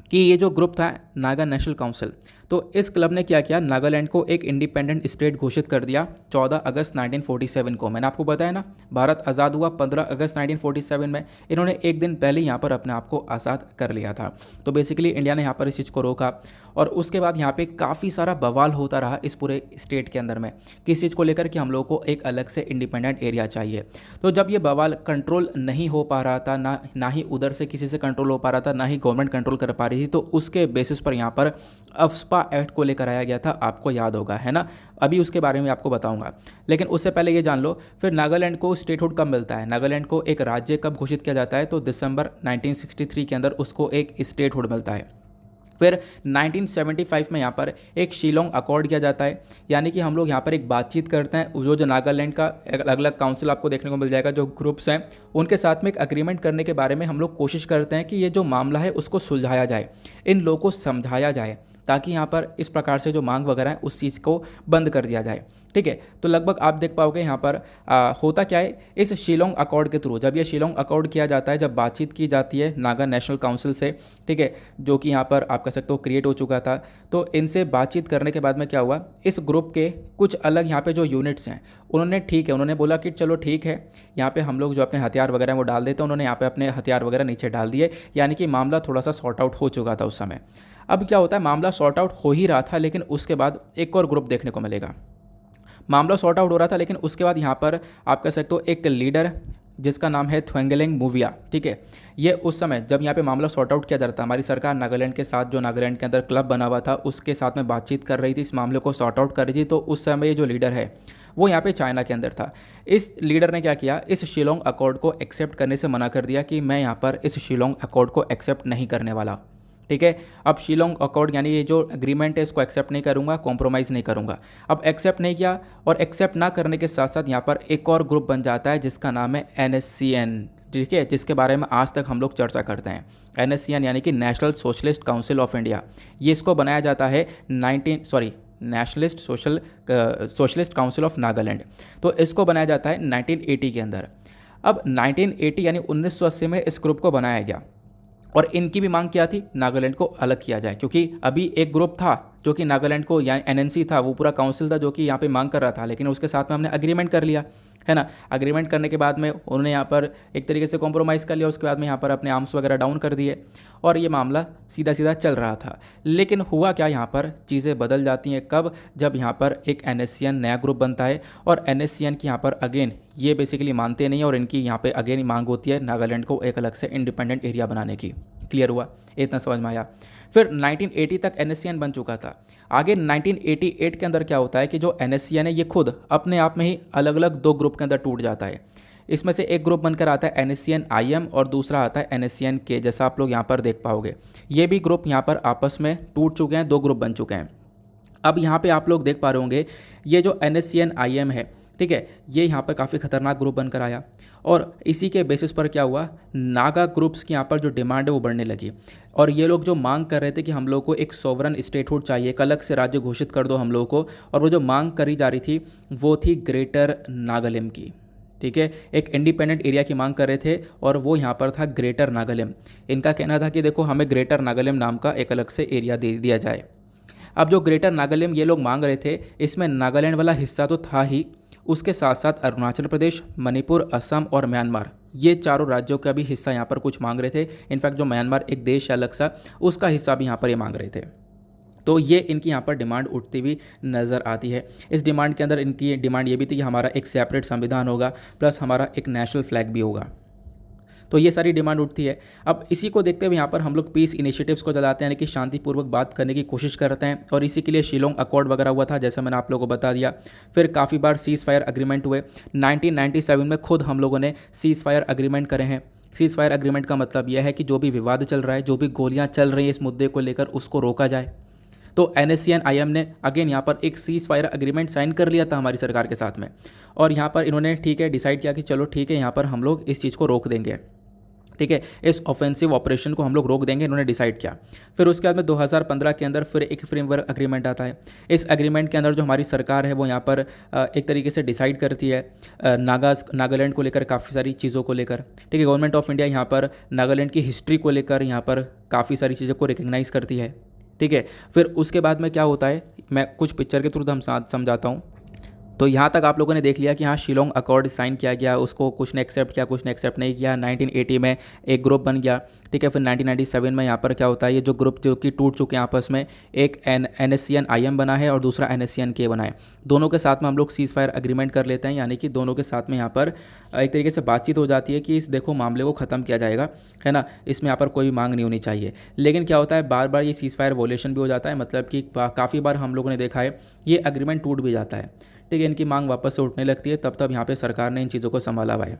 कि ये जो ग्रुप था नागा नेशनल काउंसिल, तो इस क्लब ने क्या किया, नागालैंड को एक इंडिपेंडेंट स्टेट घोषित कर दिया 14 अगस्त 1947 को। मैंने आपको बताया ना, भारत आज़ाद हुआ 15 अगस्त 1947 में। इन्होंने एक दिन पहले यहाँ पर अपने आप को आज़ाद कर लिया था। तो बेसिकली इंडिया ने यहाँ पर इस चीज़ को रोका और उसके बाद यहाँ पे काफ़ी सारा बवाल होता रहा इस पूरे स्टेट के अंदर में, किस चीज़ को लेकर कि हम लोगों को एक अलग से इंडिपेंडेंट एरिया चाहिए। तो जब ये बवाल कंट्रोल नहीं हो पा रहा था, ना ही उधर से किसी से कंट्रोल हो पा रहा था, ना ही गवर्नमेंट कंट्रोल कर पा रही थी, तो उसके बेसिस पर यहाँ पर अफ्स्पा एक्ट को लेकर आया गया था। आपको याद होगा, है ना। अभी उसके बारे में आपको बताऊंगा, लेकिन उससे पहले ये जान लो फिर नागालैंड को स्टेटहुड कब मिलता है, नागालैंड को एक राज्य कब घोषित किया जाता है। तो दिसंबर 1963 के अंदर उसको एक स्टेटहुड मिलता है। फिर 1975 में यहाँ पर एक शिलोंग अकॉर्ड किया जाता है, यानी कि हम लोग यहाँ पर एक बातचीत करते हैं। जो नागालैंड का अलग अलग काउंसिल आपको देखने को मिल जाएगा, जो ग्रुप्स हैं उनके साथ में एक अग्रीमेंट करने के बारे में हम लोग कोशिश करते हैं कि ये जो मामला है उसको सुलझाया जाए, इन लोगों को समझाया जाए, ताकि यहाँ पर इस प्रकार से जो मांग वगैरह है उस चीज़ को बंद कर दिया जाए, ठीक है। तो लगभग आप देख पाओगे यहाँ पर होता क्या है, इस शिलोंग अकॉर्ड के थ्रू जब ये शिलोंग अकॉर्ड किया जाता है, जब बातचीत की जाती है नागा नेशनल काउंसिल से, ठीक है, जो कि यहाँ पर आप कह सकते हो क्रिएट हो चुका था। तो इनसे बातचीत करने के बाद में क्या हुआ, इस ग्रुप के कुछ अलग यहाँ पे जो यूनिट्स हैं उन्होंने ठीक है, उन्होंने बोला कि चलो ठीक है, यहाँ पे हम लोग जो अपने हथियार वगैरह वो डाल देते हैं। उन्होंने यहाँ पे अपने हथियार वगैरह नीचे डाल दिए, यानी कि मामला थोड़ा सा सॉर्ट आउट हो चुका था उस समय। अब क्या होता है, मामला सॉर्ट आउट हो ही रहा था, लेकिन उसके बाद एक और ग्रुप देखने को मिलेगा। मामला सॉर्ट आउट हो रहा था, लेकिन उसके बाद यहाँ पर आप कह सकते हो एक लीडर जिसका नाम है थ्वेंगेलेंग मूविया, ठीक है, ये उस समय जब यहाँ पे मामला सॉर्ट आउट किया जा रहा था, हमारी सरकार नागालैंड के साथ, जो नागालैंड के अंदर क्लब बना हुआ था, उसके साथ में बातचीत कर रही थी, इस मामले को सॉर्ट आउट कर रही थी। तो उस समय ये जो लीडर है वो यहाँ पे चाइना के अंदर था। इस लीडर ने क्या किया, इस शिलोंग अकॉर्ड को एक्सेप्ट करने से मना कर दिया कि मैं यहाँ पर इस शिलोंग अकॉर्ड को एक्सेप्ट नहीं करने वाला, ठीक है। अब शिलोंग अकॉर्ड यानी ये जो एग्रीमेंट है इसको एक्सेप्ट नहीं करूंगा, कॉम्प्रोमाइज़ नहीं करूंगा। अब एक्सेप्ट नहीं किया, और एक्सेप्ट ना करने के साथ साथ यहाँ पर एक और ग्रुप बन जाता है जिसका नाम है NSCN, ठीक है, जिसके बारे में आज तक हम लोग चर्चा करते हैं। NSCN यानी कि national socialist council of India, ये इसको बनाया जाता है nationalist socialist council of Nagaland. तो इसको बनाया जाता है 1980 के अंदर। अब 1980 यानी 1980 में इस ग्रुप को बनाया गया, और इनकी भी मांग क्या थी, नागालैंड को अलग किया जाए, क्योंकि अभी एक ग्रुप था जो कि नागालैंड को, यानी NNC था, वो पूरा काउंसिल था जो कि यहाँ पे मांग कर रहा था, लेकिन उसके साथ में हमने अग्रीमेंट कर लिया, है ना। अग्रीमेंट करने के बाद में उन्होंने यहाँ पर एक तरीके से कॉम्प्रोमाइज़ कर लिया, उसके बाद में यहाँ पर अपने आर्म्स वगैरह डाउन कर दिए, और ये मामला सीधा सीधा चल रहा था। लेकिन हुआ क्या, यहाँ पर चीज़ें बदल जाती हैं कब, जब यहाँ पर एक NSCN नया ग्रुप बनता है, और NSCN की यहाँ पर अगेन ये बेसिकली मानते नहीं, और इनकी यहाँ पे अगेन मांग होती है नागालैंड को एक अलग से इंडिपेंडेंट एरिया बनाने की। क्लियर हुआ, इतना समझ में आया। फिर 1980 तक NSCN बन चुका था। आगे 1988 के अंदर क्या होता है कि जो NSCN है ये खुद अपने आप में ही अलग अलग दो ग्रुप के अंदर टूट जाता है। इसमें से एक ग्रुप बनकर आता है NSCN-IM, और दूसरा आता है NSCN-K, जैसा आप लोग यहाँ पर देख पाओगे। ये भी ग्रुप यहाँ पर आपस में टूट चुके हैं, दो ग्रुप बन चुके हैं। अब यहाँ पे आप लोग देख पा रहे होंगे, ये जो NSCN-IM है, ठीक है, ये यहाँ पर काफ़ी खतरनाक ग्रुप बनकर आया, और इसी के बेसिस पर क्या हुआ, नागा ग्रुप्स की यहाँ पर जो डिमांड है वो बढ़ने लगी, और ये लोग जो मांग कर रहे थे कि हम लोग को एक सोवरन स्टेटहुड चाहिए, एक अलग से राज्य घोषित कर दो हम लोग को, और वो जो मांग करी जा रही थी वो थी ग्रेटर नागालैंड की, ठीक है, एक इंडिपेंडेंट एरिया की मांग कर रहे थे, और वो यहाँ पर था ग्रेटर नागालैंड। इनका कहना था कि देखो हमें ग्रेटर नागालैंड नाम का एक अलग से एरिया दे दिया जाए। अब जो ग्रेटर नागालैंड ये लोग मांग रहे थे, इसमें नागालैंड वाला हिस्सा तो था ही, उसके साथ साथ अरुणाचल प्रदेश, मणिपुर, असम और म्यांमार, ये चारों राज्यों का भी हिस्सा यहाँ पर कुछ मांग रहे थे। इनफैक्ट जो म्यांमार एक देश है अलग सा, उसका हिस्सा भी यहाँ पर ये मांग रहे थे। तो ये इनकी यहाँ पर डिमांड उठती हुई नज़र आती है। इस डिमांड के अंदर इनकी डिमांड ये भी थी कि हमारा एक सेपरेट संविधान होगा, प्लस हमारा एक नेशनल फ्लैग भी होगा। तो ये सारी डिमांड उठती है। अब इसी को देखते हुए यहाँ पर हम लोग पीस इनिशिएटिव्स को चलाते हैं, यानी कि शांतिपूर्वक बात करने की कोशिश करते हैं, और इसी के लिए शिलोंग अकॉर्ड वगैरह हुआ था, जैसा मैंने आप लोगों को बता दिया। फिर काफ़ी बार सीज़ फायर अग्रीमेंट हुए। 1997 में खुद हम लोगों ने सीज़ फायर अग्रीमेंट करे हैं। सीज़ फायर अग्रीमेंट का मतलब यह है कि जो भी विवाद चल रहा है, जो भी गोलियाँ चल रही हैं इस मुद्दे को लेकर, उसको रोका जाए। तो NSCN-IM ने अगेन यहाँ पर एक सीज़ फायर अग्रीमेंट साइन कर लिया था हमारी सरकार के साथ में, और यहाँ पर इन्होंने ठीक है डिसाइड किया कि चलो ठीक है, यहाँ पर हम लोग इस चीज़ को रोक देंगे, ठीक है, इस ऑफेंसिव ऑपरेशन को हम लोग रोक देंगे, इन्होंने डिसाइड किया। फिर उसके बाद में 2015 के अंदर फिर एक फ्रेमवर्क अग्रीमेंट आता है। इस एग्रीमेंट के अंदर जो हमारी सरकार है वो यहाँ पर एक तरीके से डिसाइड करती है नागालैंड को लेकर काफ़ी सारी चीज़ों को लेकर, ठीक है। गवर्नमेंट ऑफ इंडिया यहाँ पर नागालैंड की हिस्ट्री को लेकर यहाँ पर काफ़ी सारी चीज़ों को रिकग्नाइज़ करती है, ठीक है। फिर उसके बाद में क्या होता है, मैं कुछ पिक्चर के थ्रू हम समझाता हूँ। तो यहाँ तक आप लोगों ने देख लिया कि हाँ शिलोंग अकॉर्ड साइन किया गया, उसको कुछ ने एक्सेप्ट किया, कुछ ने एक्सेप्ट नहीं किया। 1980 में एक ग्रुप बन गया, ठीक है। फिर 1997 में यहाँ पर क्या होता है, ये जो ग्रुप जो कि टूट चुके हैं आपस में, एक NSCN-IM बना है और दूसरा NSCN-K बना है। दोनों के साथ में हम लोग सीज़ फायर अग्रीमेंट कर लेते हैं, यानी कि दोनों के साथ में यहाँ पर एक तरीके से बातचीत हो जाती है कि इस देखो मामले को ख़त्म किया जाएगा, है ना, इसमें यहाँ पर कोई मांग नहीं होनी चाहिए। लेकिन क्या होता है, बार बार ये सीज़ फायर वोलेशन भी हो जाता है, मतलब कि काफ़ी बार हम लोगों ने देखा है ये अग्रीमेंट टूट भी जाता है, ठीक है। इनकी मांग वापस से उठने लगती है, तब यहाँ पे सरकार ने इन चीज़ों को संभाला हुआ है।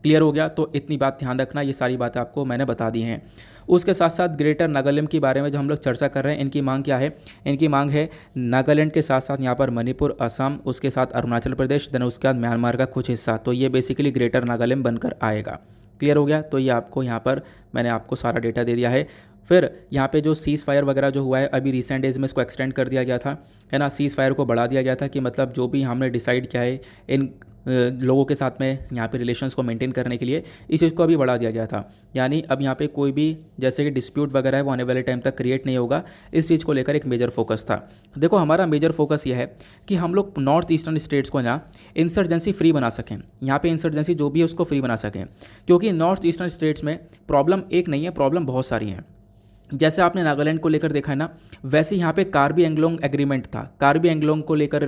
क्लियर हो गया, तो इतनी बात ध्यान रखना, ये सारी बातें आपको मैंने बता दी हैं। उसके साथ साथ ग्रेटर नागालैंड के बारे में जो हम लोग चर्चा कर रहे हैं, इनकी मांग क्या है, इनकी मांग है नागालैंड के साथ साथ यहाँ पर मणिपुर, असम, उसके साथ अरुणाचल प्रदेश, देन उसके बाद म्यांमार का कुछ हिस्सा। तो ये बेसिकली ग्रेटर नागालैंड बनकर आएगा। क्लियर हो गया, तो ये आपको यहाँ पर मैंने आपको सारा डेटा दे दिया है। फिर यहाँ पे जो सीज़ फायर वगैरह जो हुआ है अभी रिसेंट डेज में इसको एक्सटेंड कर दिया गया था, है ना। सीज़ फायर को बढ़ा दिया गया था कि मतलब जो भी हमने डिसाइड किया है इन लोगों के साथ में यहाँ पे रिलेशंस को मेंटेन करने के लिए, इस चीज़ को अभी बढ़ा दिया गया था। यानी अब यहाँ पे कोई भी जैसे कि डिस्प्यूट वगैरह है वो आने वाले टाइम तक क्रिएट नहीं होगा। इस चीज़ को लेकर एक मेजर फोकस था। देखो हमारा मेजर फोकस ये है कि हम लोग नॉर्थ ईस्टर्न स्टेट्स को ना इंसर्जेंसी फ्री बना सकें, यहाँ पे इंसर्जेंसी जो भी है उसको फ्री बना सकें, क्योंकि नॉर्थ ईस्टर्न स्टेट्स में प्रॉब्लम एक नहीं है, प्रॉब्लम बहुत सारी हैं। जैसे आपने नागालैंड को लेकर देखा है ना, वैसे यहाँ पे कार्बी एंगलोंग एग्रीमेंट था, कार्बी एंगलोंग को लेकर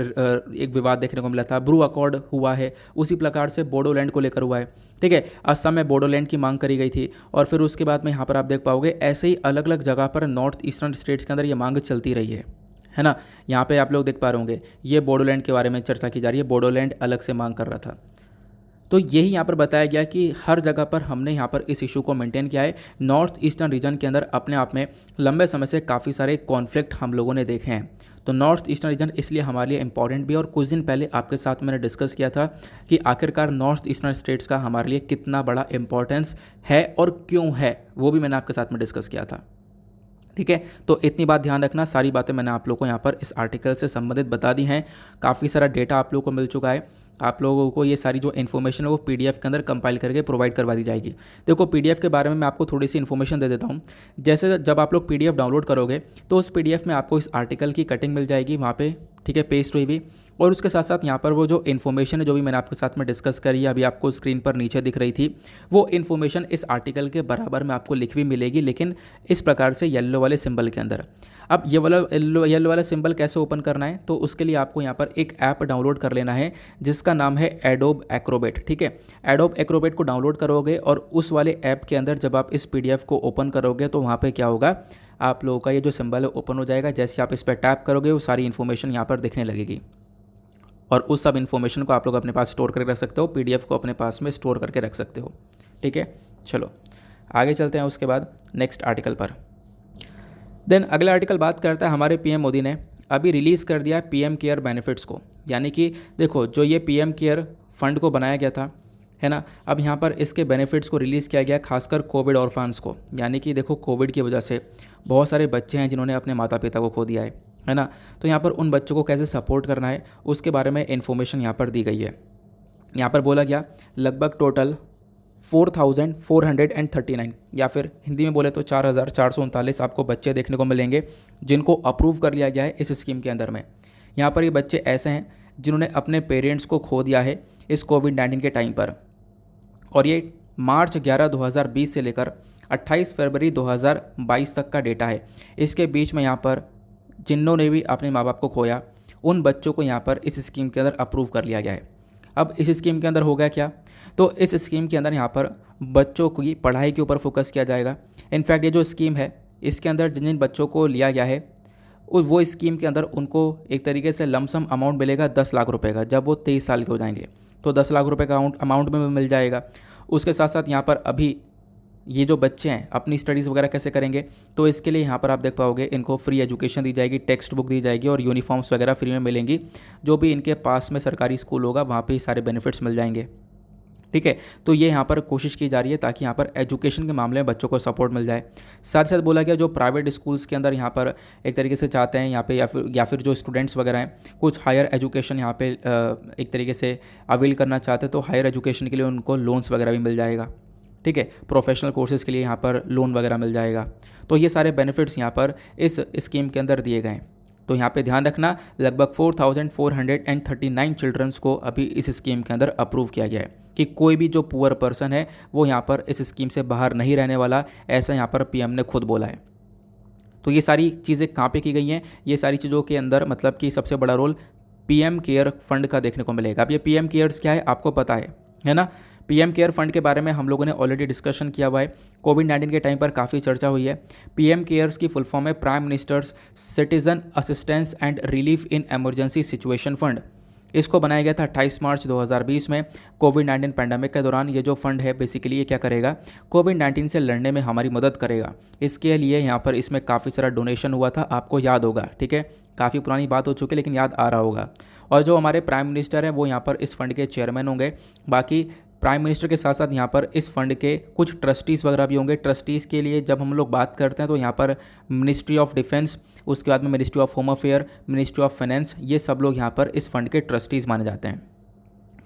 एक विवाद देखने को मिला था। ब्रू अकॉर्ड हुआ है, उसी प्रकार से बोडोलैंड को लेकर हुआ है, ठीक है। असम में बोडोलैंड की मांग करी गई थी, और फिर उसके बाद में यहाँ पर आप देख पाओगे ऐसे ही अलग अलग जगह पर नॉर्थ ईस्टर्न स्टेट्स के अंदर ये मांग चलती रही है ना। यहाँ पे आप लोग देख पा रहे होंगे ये बोडोलैंड के बारे में चर्चा की जा रही है, बोडोलैंड अलग से मांग कर रहा था। तो यही यहाँ पर बताया गया कि हर जगह पर हमने यहाँ पर इस इशू को मेंटेन किया है। नॉर्थ ईस्टर्न रीजन के अंदर अपने आप में लंबे समय से काफ़ी सारे कॉन्फ्लिक्ट हम लोगों ने देखे हैं, तो नॉर्थ ईस्टर्न रीजन इसलिए हमारे लिए इंपॉर्टेंट भी है। और कुछ दिन पहले आपके साथ मैंने डिस्कस किया था कि आखिरकार नॉर्थ ईस्टर्न स्टेट्स का हमारे लिए कितना बड़ा इंपॉर्टेंस है और क्यों है, वो भी मैंने आपके साथ में डिस्कस किया था, ठीक है। तो इतनी बात ध्यान रखना, सारी बातें मैंने आप लोगों को यहाँ पर इस आर्टिकल से संबंधित बता दी हैं। काफ़ी सारा डेटा आप लोगों को मिल चुका है, आप लोगों को ये सारी जो इन्फॉर्मेशन है वो पीडीएफ के अंदर कंपाइल करके प्रोवाइड करवा दी जाएगी। देखो पीडीएफ के बारे में मैं आपको थोड़ी सी इन्फॉर्मेशन दे देता हूँ। जैसे जब आप लोग पीडीएफ डाउनलोड करोगे तो उस पीडीएफ में आपको इस आर्टिकल की कटिंग मिल जाएगी वहाँ पे, ठीक है, पेस्ट हुई भी। और उसके साथ साथ यहाँ पर वो जो इन्फॉर्मेशन है जो भी मैंने आपके साथ में डिस्कस करी है, अभी आपको स्क्रीन पर नीचे दिख रही थी, वो इन्फॉर्मेशन इस आर्टिकल के बराबर में आपको लिखी हुई मिलेगी, लेकिन इस प्रकार से येलो वाले सिंबल के अंदर। अब ये वाला येलो वाला सिंबल कैसे ओपन करना है, तो उसके लिए आपको यहाँ पर एक ऐप डाउनलोड कर लेना है जिसका नाम है एडोब एक्रोबेट, ठीक है। एडोब एक्रोबेट को डाउनलोड करोगे और उस वाले ऐप के अंदर जब आप इस पीडीएफ को ओपन करोगे तो वहाँ पे क्या होगा, आप लोगों का ये जो सिंबल है ओपन हो जाएगा। जैसे आप इस पर टैप करोगे वो सारी इन्फॉर्मेशन यहाँ पर दिखने लगेगी, और उस सब इन्फॉर्मेशन को आप लोग अपने पास स्टोर करके रख सकते हो, पीडीएफ को अपने पास में स्टोर करके रख सकते हो, ठीक है। चलो आगे चलते हैं उसके बाद नेक्स्ट आर्टिकल पर। देन अगला आर्टिकल बात करता है हमारे पीएम मोदी ने अभी रिलीज़ कर दिया पीएम केयर बेनिफिट्स को। यानी कि देखो जो ये पीएम केयर फंड को बनाया गया था, है ना, अब यहाँ पर इसके बेनिफिट्स को रिलीज़ किया गया खासकर कोविड ऑर्फन्स को। यानी कि देखो कोविड की वजह से बहुत सारे बच्चे हैं जिन्होंने अपने माता पिता को खो दिया है ना। तो यहाँ पर उन बच्चों को कैसे सपोर्ट करना है उसके बारे में इन्फॉर्मेशन यहाँ पर दी गई है। यहाँ पर बोला गया लगभग टोटल 4,439 या फिर हिंदी में बोले तो 4,439 आपको बच्चे देखने को मिलेंगे जिनको अप्रूव कर लिया गया है इस स्कीम के अंदर में। यहाँ पर ये बच्चे ऐसे हैं जिन्होंने अपने पेरेंट्स को खो दिया है इस कोविड-19 के टाइम पर, और ये मार्च 11 2020 से लेकर 28 फरवरी 2022 तक का डेटा है। इसके बीच में यहाँ पर जिन्होंने भी अपने माँ बाप को खोया उन बच्चों को यहाँ पर इस स्कीम के अंदर अप्रूव कर लिया गया है। अब इस स्कीम के अंदर हो गया क्या, तो इस स्कीम के अंदर यहाँ पर बच्चों की पढ़ाई के ऊपर फोकस किया जाएगा। इनफैक्ट ये जो स्कीम है इसके अंदर जिन जिन बच्चों को लिया गया है वो स्कीम के अंदर उनको एक तरीके से लमसम अमाउंट मिलेगा 10 लाख रुपए का। जब वो 23 साल के हो जाएंगे तो 10 लाख रुपए का अमाउंट में मिल जाएगा। उसके साथ साथ यहाँ पर अभी ये जो बच्चे हैं अपनी स्टडीज़ वगैरह कैसे करेंगे, तो इसके लिए यहाँ पर आप देख पाओगे इनको फ्री एजुकेशन दी जाएगी, टेक्स्ट बुक दी जाएगी और यूनिफॉर्म्स वगैरह फ्री में मिलेंगी। जो भी इनके पास में सरकारी स्कूल होगा वहाँ पे सारे बेनिफिट्स मिल जाएंगे, ठीक है। तो ये यहाँ पर कोशिश की जा रही है ताकि यहाँ पर एजुकेशन के मामले में बच्चों को सपोर्ट मिल जाए। साथ साथ बोला गया जो प्राइवेट स्कूल्स के अंदर यहाँ पर एक तरीके से चाहते हैं यहाँ पे या फिर जो स्टूडेंट्स वगैरह हैं कुछ हायर एजुकेशन यहाँ पे एक तरीके से अवेल करना चाहते हैं तो हायर एजुकेशन के लिए उनको लोन्स वगैरह भी मिल जाएगा, ठीक है। प्रोफेशनल कोर्सेज़ के लिए यहाँ पर लोन वगैरह मिल जाएगा। तो ये सारे बेनिफिट्स यहाँ पर इस स्कीम के अंदर दिए गए। तो यहाँ पे ध्यान रखना लगभग 4,439 चिल्ड्रंस को अभी इस स्कीम के अंदर अप्रूव किया गया है कि कोई भी जो पुअर पर्सन है वो यहाँ पर इस स्कीम से बाहर नहीं रहने वाला, ऐसा यहाँ पर पीएम ने खुद बोला है। तो ये सारी चीज़ें कहाँ पे की गई हैं, ये सारी चीज़ों के अंदर मतलब कि सबसे बड़ा रोल पीएम केयर फंड का देखने को मिलेगा। अब ये पीएम केयर्स क्या है आपको पता है ना। पीएम केयर फंड के बारे में हम लोगों ने ऑलरेडी डिस्कशन किया हुआ है, कोविड-19 के टाइम पर काफ़ी चर्चा हुई है। पीएम केयर्स की फुल फॉर्म है prime ministers citizen assistance and relief in emergency situation fund. इसको बनाया गया था 28 मार्च 2020 में कोविड-19 पैंडेमिक के दौरान। ये जो फंड है बेसिकली ये क्या करेगा, कोविड-19 से लड़ने में हमारी मदद करेगा। इसके लिए यहाँ पर इसमें काफ़ी सारा डोनेशन हुआ था, आपको याद होगा, ठीक है। काफ़ी पुरानी बात हो चुकी है लेकिन याद आ रहा होगा। और जो हमारे प्राइम मिनिस्टर हैं वो यहाँ पर इस फंड के चेयरमैन होंगे। बाकी प्राइम मिनिस्टर के साथ साथ यहाँ पर इस फंड के कुछ ट्रस्टीज़ वगैरह भी होंगे। ट्रस्टीज़ के लिए जब हम लोग बात करते हैं तो यहाँ पर मिनिस्ट्री ऑफ डिफेंस, उसके बाद में ministry of home affair, ministry of finance, ये सब लोग यहाँ पर इस फंड के ट्रस्टीज़ माने जाते हैं।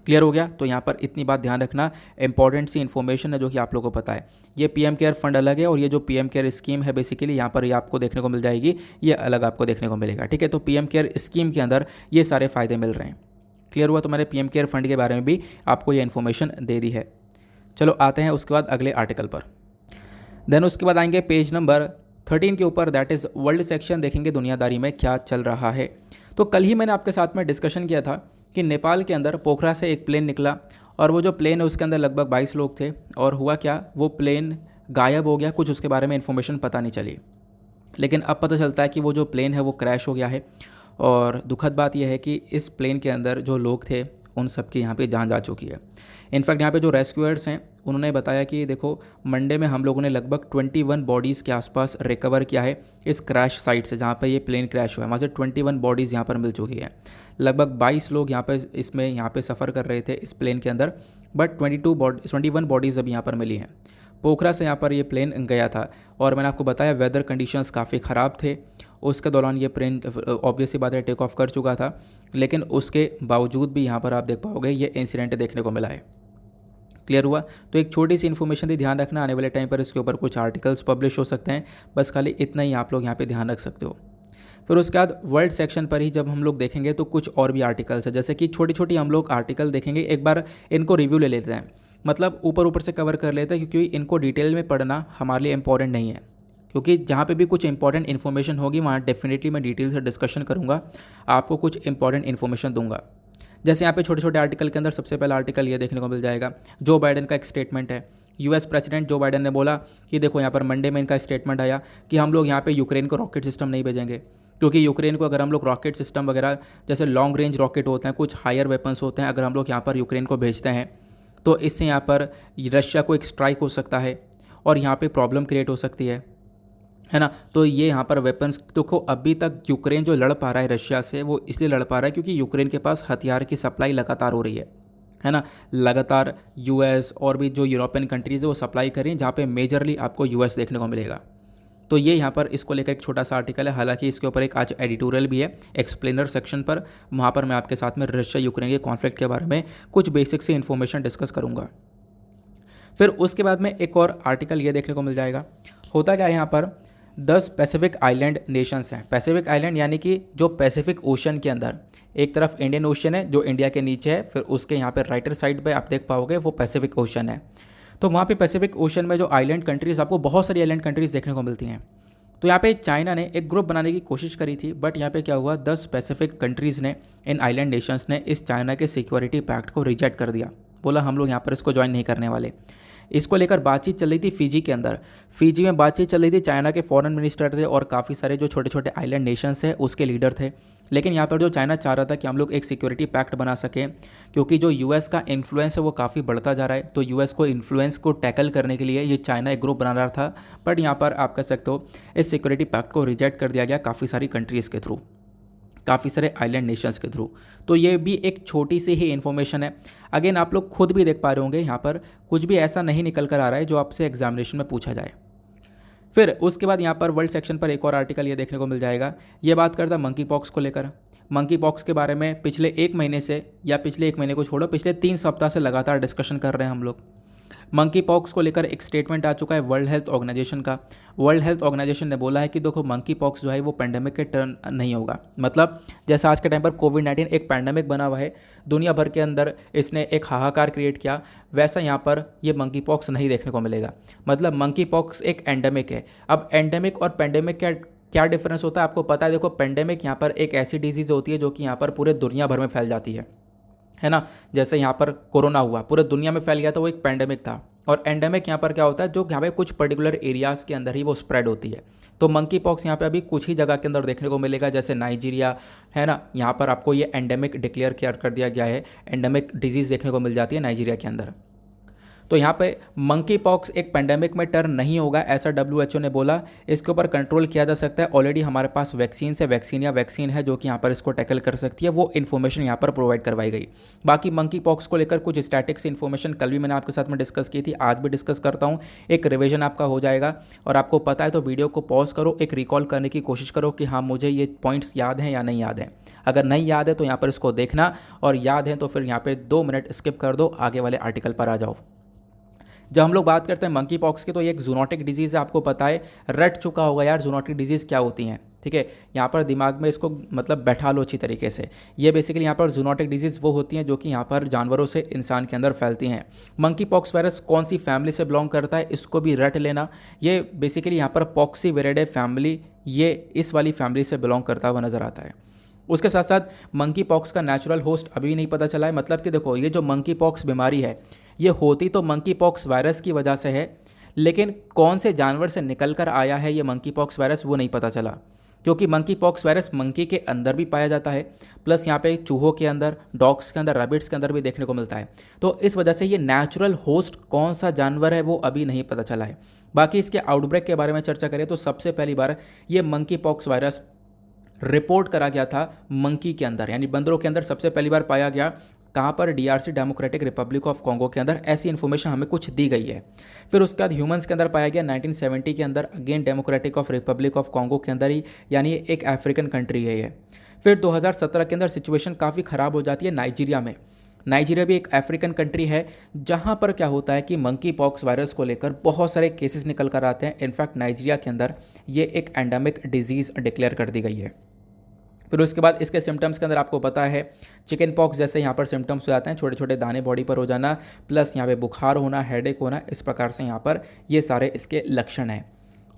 क्लियर हो गया? तो यहाँ पर इतनी बात ध्यान रखना, इंपॉर्टेंट सी इन्फॉर्मेशन है जो कि आप लोगों को पता है। ये पीएम केयर फंड अलग है और ये जो पीएम केयर स्कीम है बेसिकली यहाँ पर ये आपको देखने को मिल जाएगी, ये अलग आपको देखने को मिलेगा। ठीक है, तो पीएम केयर स्कीम के अंदर ये सारे फ़ायदे मिल रहे हैं। क्लियर हुआ? तो मैंने पीएम केयर फंड के बारे में भी आपको ये इन्फॉर्मेशन दे दी है। चलो आते हैं उसके बाद अगले आर्टिकल पर। देन उसके बाद आएंगे पेज नंबर 13 के ऊपर, दैट इज़ वर्ल्ड सेक्शन। देखेंगे दुनियादारी में क्या चल रहा है। तो कल ही मैंने आपके साथ में डिस्कशन किया था कि नेपाल के अंदर पोखरा से एक प्लेन निकला और वो जो प्लेन है उसके अंदर लगभग 22 लोग थे और हुआ क्या, वो प्लेन गायब हो गया, कुछ उसके बारे में इन्फॉर्मेशन पता नहीं चली। लेकिन अब पता चलता है कि वो जो प्लेन है वो क्रैश हो गया है और दुखद बात यह है कि इस प्लेन के अंदर जो लोग थे उन सब की यहाँ पे जान जा चुकी है। इनफैक्ट यहाँ पे जो रेस्क्यूअर्स हैं उन्होंने बताया कि देखो मंडे में हम लोगों ने लगभग 21 बॉडीज़ के आसपास रिकवर किया है इस क्रैश साइट से, जहाँ पे ये प्लेन क्रैश हुआ है। वहाँ से 21 बॉडीज़ यहाँ पर मिल चुकी है। लगभग 22 लोग यहाँ पे इसमें यहाँ पे सफ़र कर रहे थे इस प्लेन के अंदर, बट 21 बॉडीज़ अभी यहाँ पर मिली हैं। पोखरा से यहाँ पर ये प्लेन गया था और मैंने आपको बताया वेदर कंडीशंस काफ़ी ख़राब थे। उसके दौरान ये प्लेन ऑब्वियस सी बात है टेक ऑफ कर चुका था, लेकिन उसके बावजूद भी यहाँ पर आप देख पाओगे ये इंसिडेंट देखने को मिला है। क्लियर हुआ? तो एक छोटी सी इन्फॉर्मेशन थी, ध्यान रखना आने वाले टाइम पर इसके ऊपर कुछ आर्टिकल्स पब्लिश हो सकते हैं, बस खाली इतना ही आप लोग यहाँ पे ध्यान रख सकते हो। फिर उसके बाद वर्ल्ड सेक्शन पर ही जब हम लोग देखेंगे तो कुछ और भी आर्टिकल्स है, जैसे कि छोटी छोटी हम लोग आर्टिकल देखेंगे। एक बार इनको रिव्यू ले लेते हैं, मतलब ऊपर ऊपर से कवर कर लेते हैं, क्योंकि इनको डिटेल में पढ़ना हमारे लिए इंपॉर्टेंट नहीं है। क्योंकि जहाँ पे भी कुछ इंपॉर्टेंट इन्फॉर्मेशन होगी वहाँ डेफिनेटली मैं डिटेल से डिस्कशन करूँगा, आपको कुछ इंपॉर्टेंट इन्फॉर्मेशन दूंगा। जैसे यहाँ पे छोटे छोटे आर्टिकल के अंदर सबसे पहला आर्टिकल ये देखने को मिल जाएगा, जो बाइडेन का एक स्टेटमेंट है। यूएस प्रेसिडेंट जो बाइडेन ने बोला कि देखो यहाँ पर मंडे में इनका स्टेटमेंट आया कि हम लोग यहाँ पे यूक्रेन को रॉकेट सिस्टम नहीं भेजेंगे, क्योंकि यूक्रेन को अगर हम लोग रॉकेट सिस्टम वगैरह जैसे लॉन्ग रेंज रॉकेट होते हैं, कुछ हायर वेपन्स होते हैं, अगर हम लोग यहाँ पर यूक्रेन को भेजते हैं तो इससे यहाँ पर रशिया को एक स्ट्राइक हो सकता है और यहाँ पे प्रॉब्लम क्रिएट हो सकती है ना। तो ये यहाँ पर वेपन्स देखो, अभी तक यूक्रेन जो लड़ पा रहा है रशिया से वो इसलिए लड़ पा रहा है क्योंकि यूक्रेन के पास हथियार की सप्लाई लगातार हो रही है ना। लगातार यूएस और भी जो यूरोपियन कंट्रीज़ है वो सप्लाई कर रही हैं, जहाँ पे मेजरली आपको यूएस देखने को मिलेगा। तो ये यहाँ पर इसको लेकर एक छोटा सा आर्टिकल है, हालांकि इसके ऊपर एक आज एडिटोरियल भी है एक्सप्लेनर सेक्शन पर, वहाँ पर मैं आपके साथ में रशिया यूक्रेन के कॉन्फ्लिक्ट के बारे में कुछ बेसिक सी इन्फॉर्मेशन डिस्कस करूँगा। फिर उसके बाद में एक और आर्टिकल ये देखने को मिल जाएगा। होता क्या है यहाँ पर 10 पैसिफिक आइलैंड नेशंस हैं। पैसिफिक आइलैंड यानी कि जो पैसिफिक ओशन के अंदर एक तरफ इंडियन ओशन है जो इंडिया के नीचे है, फिर उसके यहाँ पे राइटर साइड पे आप देख पाओगे वो पैसिफिक ओशन है। तो वहाँ पे पैसिफिक ओशन में जो आइलैंड कंट्रीज़, आपको बहुत सारी आइलैंड कंट्रीज़ देखने को मिलती हैं। तो यहाँ पे चाइना ने एक ग्रुप बनाने की कोशिश करी थी, बट यहाँ पे क्या हुआ, 10 पैसिफिक कंट्रीज़ ने, इन आइलैंड नेशंस ने इस चाइना के सिक्योरिटी पैक्ट को रिजेक्ट कर दिया। बोला हम लोग यहाँ पर इसको ज्वाइन नहीं करने वाले। इसको लेकर बातचीत चल रही थी फिजी के अंदर। फिजी में बातचीत चल रही थी, चाइना के फॉरेन मिनिस्टर थे और काफ़ी सारे जो छोटे छोटे आइलैंड नेशंस हैं उसके लीडर थे। लेकिन यहाँ पर जो चाइना चाह रहा था कि हम लोग एक सिक्योरिटी पैक्ट बना सकें, क्योंकि जो यूएस का इन्फ्लुएंस है वो काफ़ी बढ़ता जा रहा है, तो यूएस को इन्फ्लुएंस को टैकल करने के लिए ये चाइना एक ग्रुप बना रहा था। बट यहाँ पर आप कह सकते हो इस सिक्योरिटी पैक्ट को रिजेक्ट कर दिया गया काफ़ी सारी कंट्रीज़ के थ्रू, काफ़ी सारे आइलैंड नेशंस के थ्रू। तो ये भी एक छोटी सी ही इन्फॉर्मेशन है। अगेन आप लोग खुद भी देख पा रहे होंगे यहाँ पर कुछ भी ऐसा नहीं निकल कर आ रहा है जो आपसे एग्जामिनेशन में पूछा जाए। फिर उसके बाद यहाँ पर वर्ल्ड सेक्शन पर एक और आर्टिकल ये देखने को मिल जाएगा। ये बात करता है मंकी पॉक्स को लेकर। मंकी पॉक्स के बारे में पिछले एक महीने से, या पिछले एक महीने को छोड़ो, पिछले 3 सप्ताह से लगातार डिस्कशन कर रहे हैं हम लोग। मंकी पॉक्स को लेकर एक स्टेटमेंट आ चुका है वर्ल्ड हेल्थ ऑर्गेनाइजेशन का। वर्ल्ड हेल्थ ऑर्गेनाइजेशन ने बोला है कि देखो मंकी पॉक्स जो है वो पेंडेमिक के टर्न नहीं होगा। मतलब जैसा आज के टाइम पर कोविड-19 एक पेंडेमिक बना हुआ है, दुनिया भर के अंदर इसने एक हाहाकार क्रिएट किया, वैसा यहाँ पर ये मंकी पॉक्स नहीं देखने को मिलेगा। मतलब मंकी पॉक्स एक एंडेमिक है। अब एंडेमिक और पेंडेमिक क्या डिफरेंस होता है आपको पता है। देखो पेंडेमिक यहाँ पर एक ऐसी डिजीज़ होती है जो कि यहाँ पर पूरे दुनिया भर में फैल जाती है ना। जैसे यहाँ पर कोरोना हुआ, पूरे दुनिया में फैल गया था, वो एक पेंडेमिक था। और एंडेमिक यहाँ पर क्या होता है, जो यहाँ पे कुछ पर्टिकुलर एरियाज़ के अंदर ही वो स्प्रेड होती है। तो मंकी पॉक्स यहाँ पे अभी कुछ ही जगह के अंदर देखने को मिलेगा, जैसे नाइजीरिया है ना, यहाँ पर आपको ये एंडेमिक डिक्लेयर कर दिया गया है, एंडेमिक डिजीज़ देखने को मिल जाती है नाइजीरिया के अंदर। तो यहाँ पे मंकी पॉक्स एक पेंडेमिक में टर्न नहीं होगा ऐसा WHO ने बोला। इसके ऊपर कंट्रोल किया जा सकता है। ऑलरेडी हमारे पास वैक्सीन है जो कि यहाँ पर इसको टैकल कर सकती है। वो इन्फॉर्मेशन यहाँ पर प्रोवाइड करवाई गई। बाकी मंकी पॉक्स को लेकर कुछ स्टैटिक्स इन्फॉर्मेशन कल भी मैंने आपके साथ में डिस्कस की थी, आज भी डिस्कस करता हूँ। एक रिविजन आपका हो जाएगा और आपको पता है तो वीडियो को पॉज करो, एक रिकॉल करने की कोशिश करो कि हाँ मुझे ये पॉइंट्स याद हैं या नहीं याद हैं। अगर नहीं याद है तो यहाँ पर इसको देखना, और याद है तो फिर यहाँ पे 2 मिनट स्किप कर दो, आगे वाले आर्टिकल पर आ जाओ। जब हम लोग बात करते हैं मंकी पॉक्स की तो ये एक जूनोटिक डिजीज़ है। आपको पता है, रट चुका होगा यार जूनोटिक डिजीज़ क्या होती हैं, ठीक है। यहाँ पर दिमाग में इसको मतलब बैठा लो अच्छी तरीके से। ये बेसिकली यहाँ पर जूनोटिक डिजीज़ वो होती हैं जो कि यहाँ पर जानवरों से इंसान के अंदर फैलती हैं। मंकी पॉक्स वायरस कौन सी फैमिली से बिलोंग करता है इसको भी रट लेना। ये बेसिकली यहाँ पर पॉक्सीविरिडे फैमिली, ये इस वाली फैमिली से बिलोंग करता हुआ नज़र आता है। उसके साथ साथ मंकी पॉक्स का नेचुरल होस्ट अभी नहीं पता चला है। मतलब कि देखो, ये जो मंकी पॉक्स बीमारी है ये होती तो मंकी पॉक्स वायरस की वजह से है, लेकिन कौन से जानवर से निकल कर आया है ये मंकी पॉक्स वायरस वो नहीं पता चला, क्योंकि मंकी पॉक्स वायरस मंकी के अंदर भी पाया जाता है, प्लस यहाँ पे चूहों के अंदर, डॉग्स के अंदर, रैबिट्स के अंदर भी देखने को मिलता है। तो इस वजह से ये नेचुरल होस्ट कौन सा जानवर है वो अभी नहीं पता चला है। बाकी इसके आउटब्रेक के बारे में चर्चा करें तो सबसे पहली बार ये मंकी पॉक्स वायरस रिपोर्ट करा गया था मंकी के अंदर, यानी बंदरों के अंदर सबसे पहली बार पाया गया। कहाँ पर? DRC democratic Republic of Congo के अंदर ऐसी इन्फॉर्मेशन हमें कुछ दी गई है। फिर उसके बाद ह्यूमंस के अंदर पाया गया 1970 के अंदर, again democratic of Republic of Congo के अंदर ही, यानी एक अफ्रीकन कंट्री है ये। फिर 2017 के अंदर सिचुएशन काफ़ी ख़राब हो जाती है नाइजीरिया में। नाइजीरिया भी एक अफ्रीकन कंट्री है जहाँ पर क्या होता है कि मंकी पॉक्स वायरस को लेकर बहुत सारे केसेस निकल कर आते हैं। इनफैक्ट नाइजीरिया के अंदर ये एक एंडेमिक डिजीज़ डिक्लेयर कर दी गई है। फिर उसके बाद इसके सिम्टम्स के अंदर आपको पता है चिकन पॉक्स जैसे यहाँ पर सिम्टम्स हो जाते हैं, छोटे छोटे दाने बॉडी पर हो जाना, प्लस यहाँ पे बुखार होना, हेडेक होना, इस प्रकार से यहाँ पर ये सारे इसके लक्षण हैं।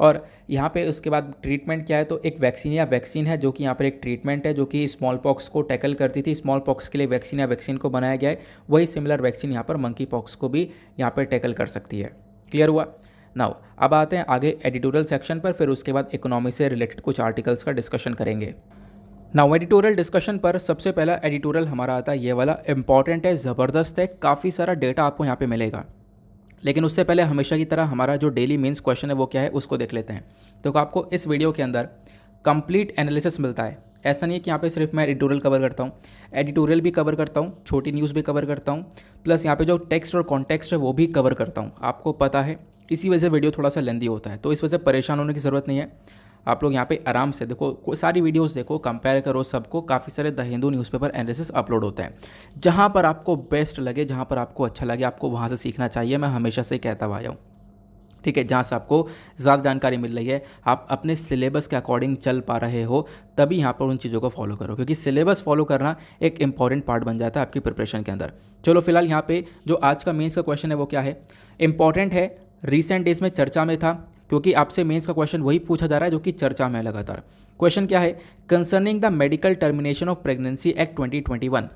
और यहाँ पे उसके बाद ट्रीटमेंट क्या है, तो एक वैक्सीन है जो कि यहाँ पर एक ट्रीटमेंट है जो कि स्मॉल पॉक्स को टैकल करती थी। स्मॉल पॉक्स के लिए वैक्सीन को बनाया गया है, वही सिमिलर वैक्सीन यहाँ पर मंकी पॉक्स को भी यहाँ पर टैकल कर सकती है। क्लियर हुआ? नाउ अब आते हैं आगे एडिटोरियल सेक्शन पर, फिर उसके बाद इकोनॉमी से रिलेटेड कुछ आर्टिकल्स का डिस्कशन करेंगे। नाउ एडिटोरियल डिस्कशन पर सबसे पहला एडिटोरियल हमारा आता है, ये वाला इंपॉर्टेंट है, ज़बरदस्त है, काफ़ी सारा डेटा आपको यहाँ पे मिलेगा। लेकिन उससे पहले हमेशा की तरह हमारा जो डेली मेंस क्वेश्चन है वो क्या है उसको देख लेते हैं। तो आपको इस वीडियो के अंदर कंप्लीट एनालिसिस मिलता है। ऐसा नहीं है कि यहाँ पे सिर्फ मैं एडिटोरियल कवर करता हूँ, एडिटोरियल भी कवर करता हूँ, छोटी न्यूज़ भी कवर करता हूँ, प्लस यहाँ पे जो टेक्स्ट और कॉन्टेक्स्ट है वो भी कवर करता हूँ। आपको पता है इसी वजह से वीडियो थोड़ा सा लेंदी होता है, तो इस वजह से परेशान होने की ज़रूरत नहीं है। आप लोग यहाँ पे आराम से देखो, सारी वीडियोस देखो, कंपेयर करो सबको। काफ़ी सारे the Hindu newspaper analysis upload होते हैं। जहाँ पर आपको बेस्ट लगे, जहाँ पर आपको अच्छा लगे, आपको वहाँ से सीखना चाहिए। मैं हमेशा से कहता हुआ आया हूँ, ठीक है। जहाँ से आपको ज़्यादा जानकारी मिल रही है, आप अपने सिलेबस के अकॉर्डिंग चल पा रहे हो, तभी यहाँ पर उन चीज़ों को फॉलो करो, क्योंकि सिलेबस फॉलो करना एक इंपॉर्टेंट पार्ट बन जाता है आपकी प्रिपरेशन के अंदर। चलो फिलहाल यहाँ पे जो आज का मेंस का क्वेश्चन है वो क्या है, इंपॉर्टेंट है, रिसेंट डेज में चर्चा में था, क्योंकि आपसे मेंस का क्वेश्चन वही पूछा जा रहा है जो कि चर्चा में है लगातार। क्वेश्चन क्या है, concerning the medical termination of pregnancy act 2021।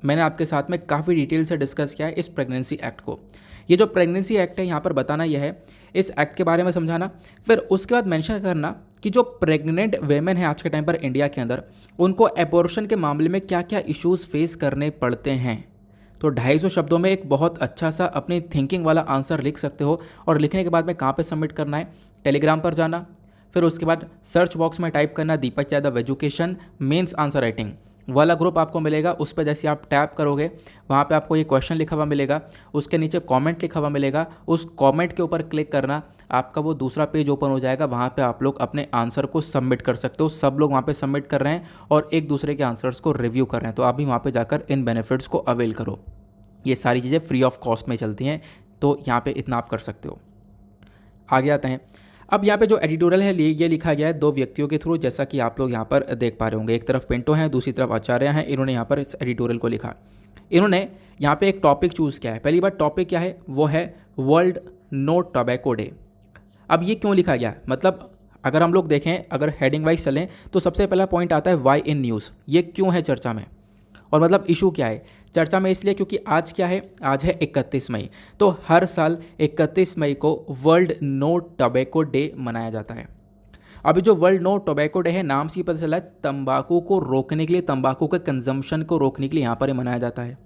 मैंने आपके साथ में काफ़ी डिटेल से डिस्कस किया है इस प्रेगनेंसी एक्ट को। ये जो प्रेगनेंसी एक्ट है यहाँ पर बताना यह है, इस एक्ट के बारे में समझाना, फिर उसके बाद मेंशन करना कि जो प्रेग्नेंट वेमेन है आज के टाइम पर इंडिया के अंदर, उनको एबॉर्शन के मामले में क्या क्या इश्यूज़ फेस करने पड़ते हैं। तो 250 शब्दों में एक बहुत अच्छा सा अपनी थिंकिंग वाला आंसर लिख सकते हो। और लिखने के बाद में कहाँ पे सबमिट करना है, टेलीग्राम पर जाना, फिर उसके बाद सर्च बॉक्स में टाइप करना Deepak Yadav education mains answer writing वाला ग्रुप आपको मिलेगा। उस पर जैसे आप टैप करोगे वहाँ पे आपको ये क्वेश्चन लिखा हुआ मिलेगा, उसके नीचे कमेंट लिखा हुआ मिलेगा, उस कमेंट के ऊपर क्लिक करना, आपका वो दूसरा पेज ओपन हो जाएगा। वहाँ पे आप लोग अपने आंसर को सबमिट कर सकते हो। सब लोग वहाँ पे सबमिट कर रहे हैं और एक दूसरे के आंसर्स को रिव्यू कर रहे हैं, तो आप भी वहाँ पर जाकर इन बेनिफिट्स को अवेल करो। ये सारी चीज़ें फ्री ऑफ कॉस्ट में चलती हैं, तो यहाँ पे इतना आप कर सकते हो। आगे आते हैं। अब यहाँ पे जो एडिटोरियल है ये लिखा गया है 2 व्यक्तियों के थ्रू, जैसा कि आप लोग यहाँ पर देख पा रहे होंगे। एक तरफ पिंटो हैं, दूसरी तरफ आचार्य हैं। इन्होंने यहाँ पर इस एडिटोरियल को लिखा। इन्होंने यहाँ पे एक टॉपिक चूज़ किया है। पहली बार टॉपिक क्या है, वो है वर्ल्ड नो टोबैको डे। अब ये क्यों लिखा गया, मतलब अगर हम लोग देखें, अगर हेडिंग वाइज चलें तो सबसे पहला पॉइंट आता है वाई इन न्यूज़, ये क्यों है चर्चा में, और मतलब इशू क्या है चर्चा में। इसलिए क्योंकि आज क्या है, आज है 31 मई। तो हर साल 31 मई को वर्ल्ड नो टोबैको डे मनाया जाता है। अभी जो वर्ल्ड नो टोबैको डे है, नाम से ही पता चला है, तंबाकू को रोकने के लिए, तंबाकू के कंजम्पशन को रोकने के लिए यहाँ पर ही मनाया जाता है।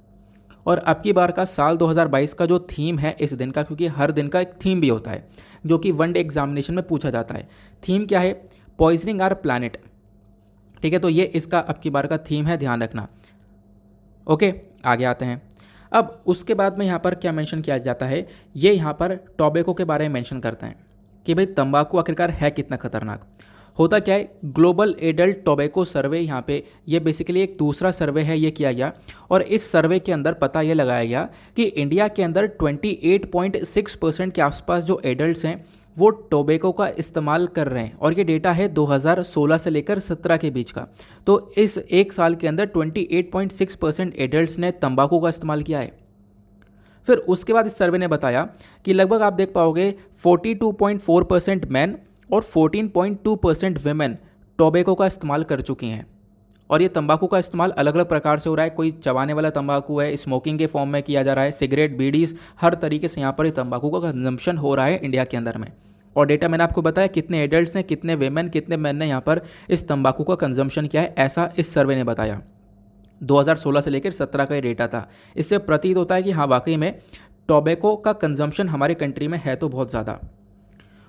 और अब की बार का साल 2022 का जो थीम है इस दिन का, क्योंकि हर दिन का एक थीम भी होता है जो कि वन डे एग्जामिनेशन में पूछा जाता है। थीम क्या है? Poisoning our planet. ठीक है, तो ये इसका अब की बार का थीम है, ध्यान रखना। ओके, आगे आते हैं। अब उसके बाद में यहाँ पर क्या मेंशन किया जाता है, ये यहाँ पर टोबैको के बारे में मेंशन करते हैं कि भाई तंबाकू आखिरकार है कितना खतरनाक। होता क्या है, ग्लोबल एडल्ट टोबैको सर्वे, यहाँ पे ये बेसिकली एक दूसरा सर्वे है, ये किया गया और इस सर्वे के अंदर पता ये लगाया गया कि इंडिया के अंदर 28.6% के आसपास जो एडल्ट्स हैं वो टोबैको का इस्तेमाल कर रहे हैं, और ये डेटा है 2016 से लेकर 17 के बीच का। तो इस एक साल के अंदर 28.6% एडल्ट्स ने तंबाकू का इस्तेमाल किया है। फिर उसके बाद इस सर्वे ने बताया कि लगभग आप देख पाओगे 42.4% मैन और 14.2% वेमेन टोबैको का इस्तेमाल कर चुकी हैं। और ये तंबाकू का इस्तेमाल अलग अलग प्रकार से हो रहा है, कोई चबाने वाला तंबाकू है, स्मोकिंग के फॉर्म में किया जा रहा है, सिगरेट, बीडीज, हर तरीके से यहाँ पर तंबाकू का कंजम्पशन हो रहा है इंडिया के अंदर में। और डेटा मैंने आपको बताया कितने एडल्ट्स हैं, कितने वेमेन, कितने मैन ने यहाँ पर इस तंबाकू का कंजम्पशन किया है, ऐसा इस सर्वे ने बताया। 2016 से लेकर 17 का ये डेटा था। इससे प्रतीत होता है कि हाँ वाकई में टोबैको का कंजम्पशन हमारे कंट्री में है तो बहुत ज़्यादा।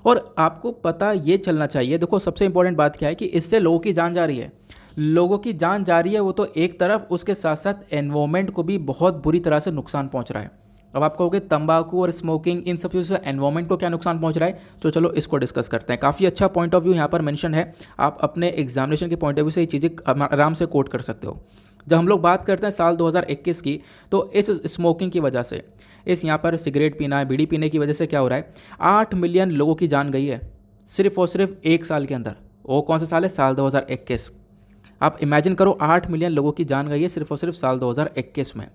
और आपको पता ये चलना चाहिए, देखो सबसे इंपॉर्टेंट बात क्या है कि इससे लोगों की जान जा रही है। लोगों की जान जा रही है वो तो एक तरफ, उसके साथ साथ एनवायरमेंट को भी बहुत बुरी तरह से नुकसान पहुंच रहा है। अब आप कहोगे तंबाकू और स्मोकिंग इन सब चीज़ों से एनवायरमेंट को क्या नुकसान पहुंच रहा है, तो चलो इसको डिस्कस करते हैं। काफ़ी अच्छा पॉइंट ऑफ व्यू यहाँ पर मेंशन है, आप अपने एग्जामिनेशन के पॉइंट ऑफ व्यू से ये चीज़ें आराम से कोट कर सकते हो। जब हम लोग बात करते हैं साल 2021 की, तो इस स्मोकिंग की वजह से, इस यहाँ पर सिगरेट पीना, बीड़ी पीने की वजह से क्या हो रहा है, 8 मिलियन लोगों की जान गई है सिर्फ और सिर्फ एक साल के अंदर। वो कौन सा साल है? साल 2021। आप इमेजिन करो 8 मिलियन लोगों की जान गई है सिर्फ और सिर्फ साल 2021 में।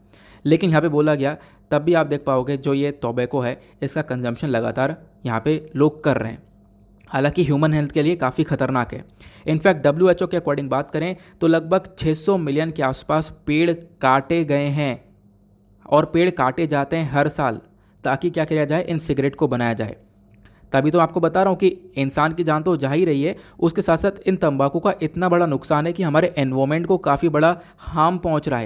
लेकिन यहाँ पे बोला गया, तब भी आप देख पाओगे जो ये टोबैको है इसका कंजम्पशन लगातार यहाँ पे लोग कर रहे हैं, हालांकि ह्यूमन हेल्थ के लिए काफ़ी खतरनाक है। इनफैक्ट WHO के अकॉर्डिंग बात करें तो लगभग 600 मिलियन के आसपास पेड़ काटे गए हैं, और पेड़ काटे जाते हैं हर साल, ताकि क्या किया जाए, इन सिगरेट को बनाया जाए। तभी तो आपको बता रहा हूँ कि इंसान की जान तो जा ही रही है, उसके साथ साथ इन तंबाकू का इतना बड़ा नुकसान है कि हमारे एनवायरमेंट को काफ़ी बड़ा हार्म पहुँच रहा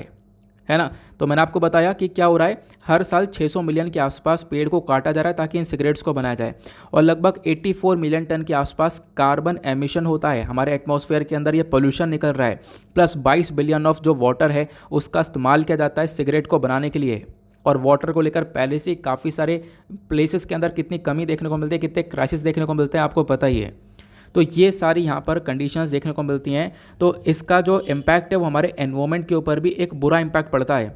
है ना। तो मैंने आपको बताया कि क्या हो रहा है, हर साल 600 मिलियन के आसपास पेड़ को काटा जा रहा है ताकि इन सिगरेट्स को बनाया जाए, और लगभग 84 मिलियन टन के आसपास कार्बन एमिशन होता है, हमारे एटमॉस्फेयर के अंदर ये पोल्यूशन निकल रहा है, प्लस 22 बिलियन ऑफ जो वाटर है उसका इस्तेमाल किया जाता है सिगरेट को बनाने के लिए। और वाटर को लेकर पहले से काफ़ी सारे प्लेसेस के अंदर कितनी कमी देखने को मिलती है, कितने क्राइसिस देखने को मिलते हैं, आपको पता ही है। तो ये सारी यहाँ पर कंडीशंस देखने को मिलती हैं, तो इसका जो इम्पैक्ट है वो हमारे एनवायरनमेंट के ऊपर भी एक बुरा इम्पैक्ट पड़ता है।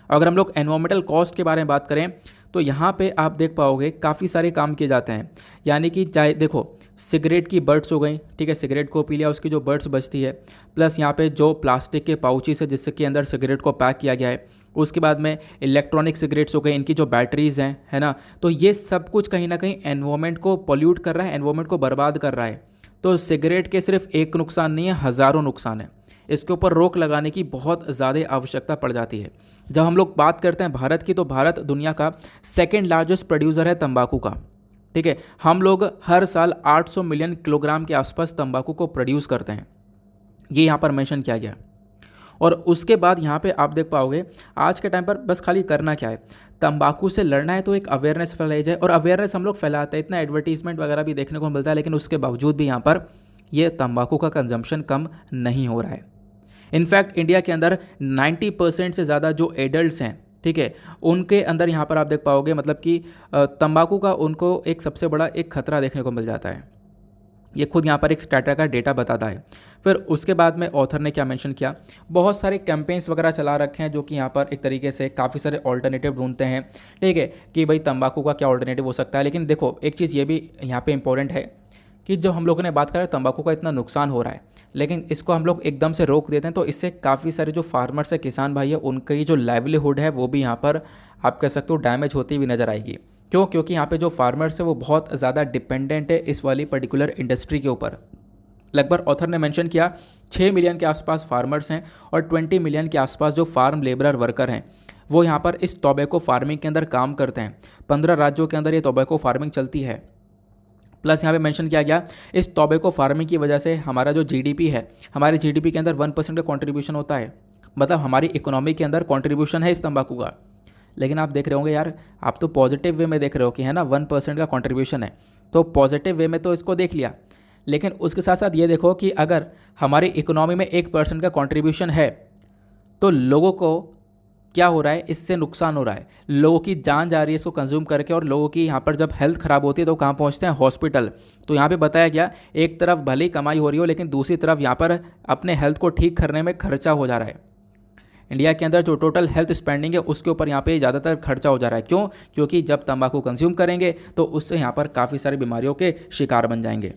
अगर हम लोग एनवायरमेंटल कॉस्ट के बारे में बात करें तो यहाँ पे आप देख पाओगे काफ़ी सारे काम किए जाते हैं, यानी कि चाहे देखो सिगरेट की बर्ड्स हो गई, ठीक है, सिगरेट को पी लिया उसकी जो बर्ड्स बचती है, प्लस यहाँ पे जो प्लास्टिक के पाउचेस है जिसके अंदर सिगरेट को पैक किया गया है, उसके बाद में इलेक्ट्रॉनिक सिगरेट्स हो गए, इनकी जो बैटरीज़ हैं, है ना, तो ये सब कुछ कहीं ना कहीं एनवायरनमेंट को पॉल्यूट कर रहा है, एनवायरनमेंट को बर्बाद कर रहा है। तो सिगरेट के सिर्फ एक नुकसान नहीं है, हज़ारों नुकसान है। इसके ऊपर रोक लगाने की बहुत ज़्यादा आवश्यकता पड़ जाती है। जब हम लोग बात करते हैं भारत की, तो भारत दुनिया का सेकेंड लार्जेस्ट प्रोड्यूसर है तंबाकू का, ठीक है। हम लोग हर साल 800 मिलियन किलोग्राम के आसपास तंबाकू को प्रोड्यूस करते हैं, ये यहाँ पर मेंशन किया गया। और उसके बाद यहाँ पे आप देख पाओगे आज के टाइम पर बस खाली करना क्या है, तंबाकू से लड़ना है तो एक अवेयरनेस फैलाई जाए, और अवेयरनेस हम लोग फैलाते हैं, इतना एडवर्टीजमेंट वगैरह भी देखने को मिलता है, लेकिन उसके बावजूद भी यहाँ पर ये तंबाकू का कंजम्पशन कम नहीं हो रहा है। इनफैक्ट इंडिया के अंदर 90% से ज़्यादा जो एडल्ट्स हैं, ठीक है, उनके अंदर यहाँ पर आप देख पाओगे मतलब कि तंबाकू का उनको एक सबसे बड़ा एक खतरा देखने को मिल जाता है। ये खुद यहाँ पर एक स्टैटा का डेटा बताता है। फिर उसके बाद में ऑथर ने क्या मेंशन किया, बहुत सारे कैंपेन्स वगैरह चला रखे हैं जो कि यहाँ पर एक तरीके से काफ़ी सारे ऑल्टरनेटिव ढूंढते हैं, ठीक है, कि भाई तंबाकू का क्या ऑल्टरनेटिव हो सकता है। लेकिन देखो एक चीज़ ये भी यहाँ पे इंपॉर्टेंट है कि जब हम लोगों ने बात करें तंबाकू का इतना नुकसान हो रहा है, लेकिन इसको हम लोग एकदम से रोक देते हैं, तो इससे काफ़ी सारे जो फार्मर्स है, किसान भाई है, उनकी जो लाइवलीहुड है वो भी यहाँ पर आप कह सकते हो डैमेज होती हुई नज़र आएगी। क्यों? क्योंकि यहाँ पे जो फार्मर्स है वो बहुत ज़्यादा डिपेंडेंट है इस वाली पर्टिकुलर इंडस्ट्री के ऊपर। लगभग ऑथर ने मेंशन किया 6 मिलियन के आसपास फार्मर्स हैं और 20 मिलियन के आसपास जो फार्म लेबरर वर्कर हैं वो यहाँ पर इस टोबैको फार्मिंग के अंदर काम करते हैं। 15 राज्यों के अंदर ये टोबैको फार्मिंग चलती है। प्लस यहाँ पे मेंशन किया गया इस टोबैको फार्मिंग की वजह से हमारा जो जीडीपी है, हमारे जीडीपी के अंदर 1% का कंट्रीब्यूशन होता है। मतलब हमारी इकोनॉमी के अंदर कंट्रीब्यूशन है इस तंबाकू का। लेकिन आप देख रहे होंगे यार, आप तो पॉजिटिव वे में देख रहे हो कि है ना 1% का कंट्रीब्यूशन है, तो पॉजिटिव वे में तो इसको देख लिया। लेकिन उसके साथ साथ ये देखो कि अगर हमारी इकोनॉमी में 1% का कंट्रीब्यूशन है तो लोगों को क्या हो रहा है, इससे नुकसान हो रहा है, लोगों की जान जा रही है इसको कंज्यूम करके, और लोगों की यहाँ पर जब हेल्थ ख़राब होती है तो कहाँ पहुँचते हैं, हॉस्पिटल। तो यहाँ पे बताया गया एक तरफ भले ही कमाई हो रही हो लेकिन दूसरी तरफ यहाँ पर अपने हेल्थ को ठीक करने में खर्चा हो जा रहा है। इंडिया के अंदर जो टोटल हेल्थ स्पेंडिंग है उसके ऊपर यहाँ पे ज़्यादातर खर्चा हो जा रहा है। क्यों? क्योंकि जब तंबाकू कंज्यूम करेंगे तो उससे यहाँ पर काफ़ी सारी बीमारियों के शिकार बन जाएंगे।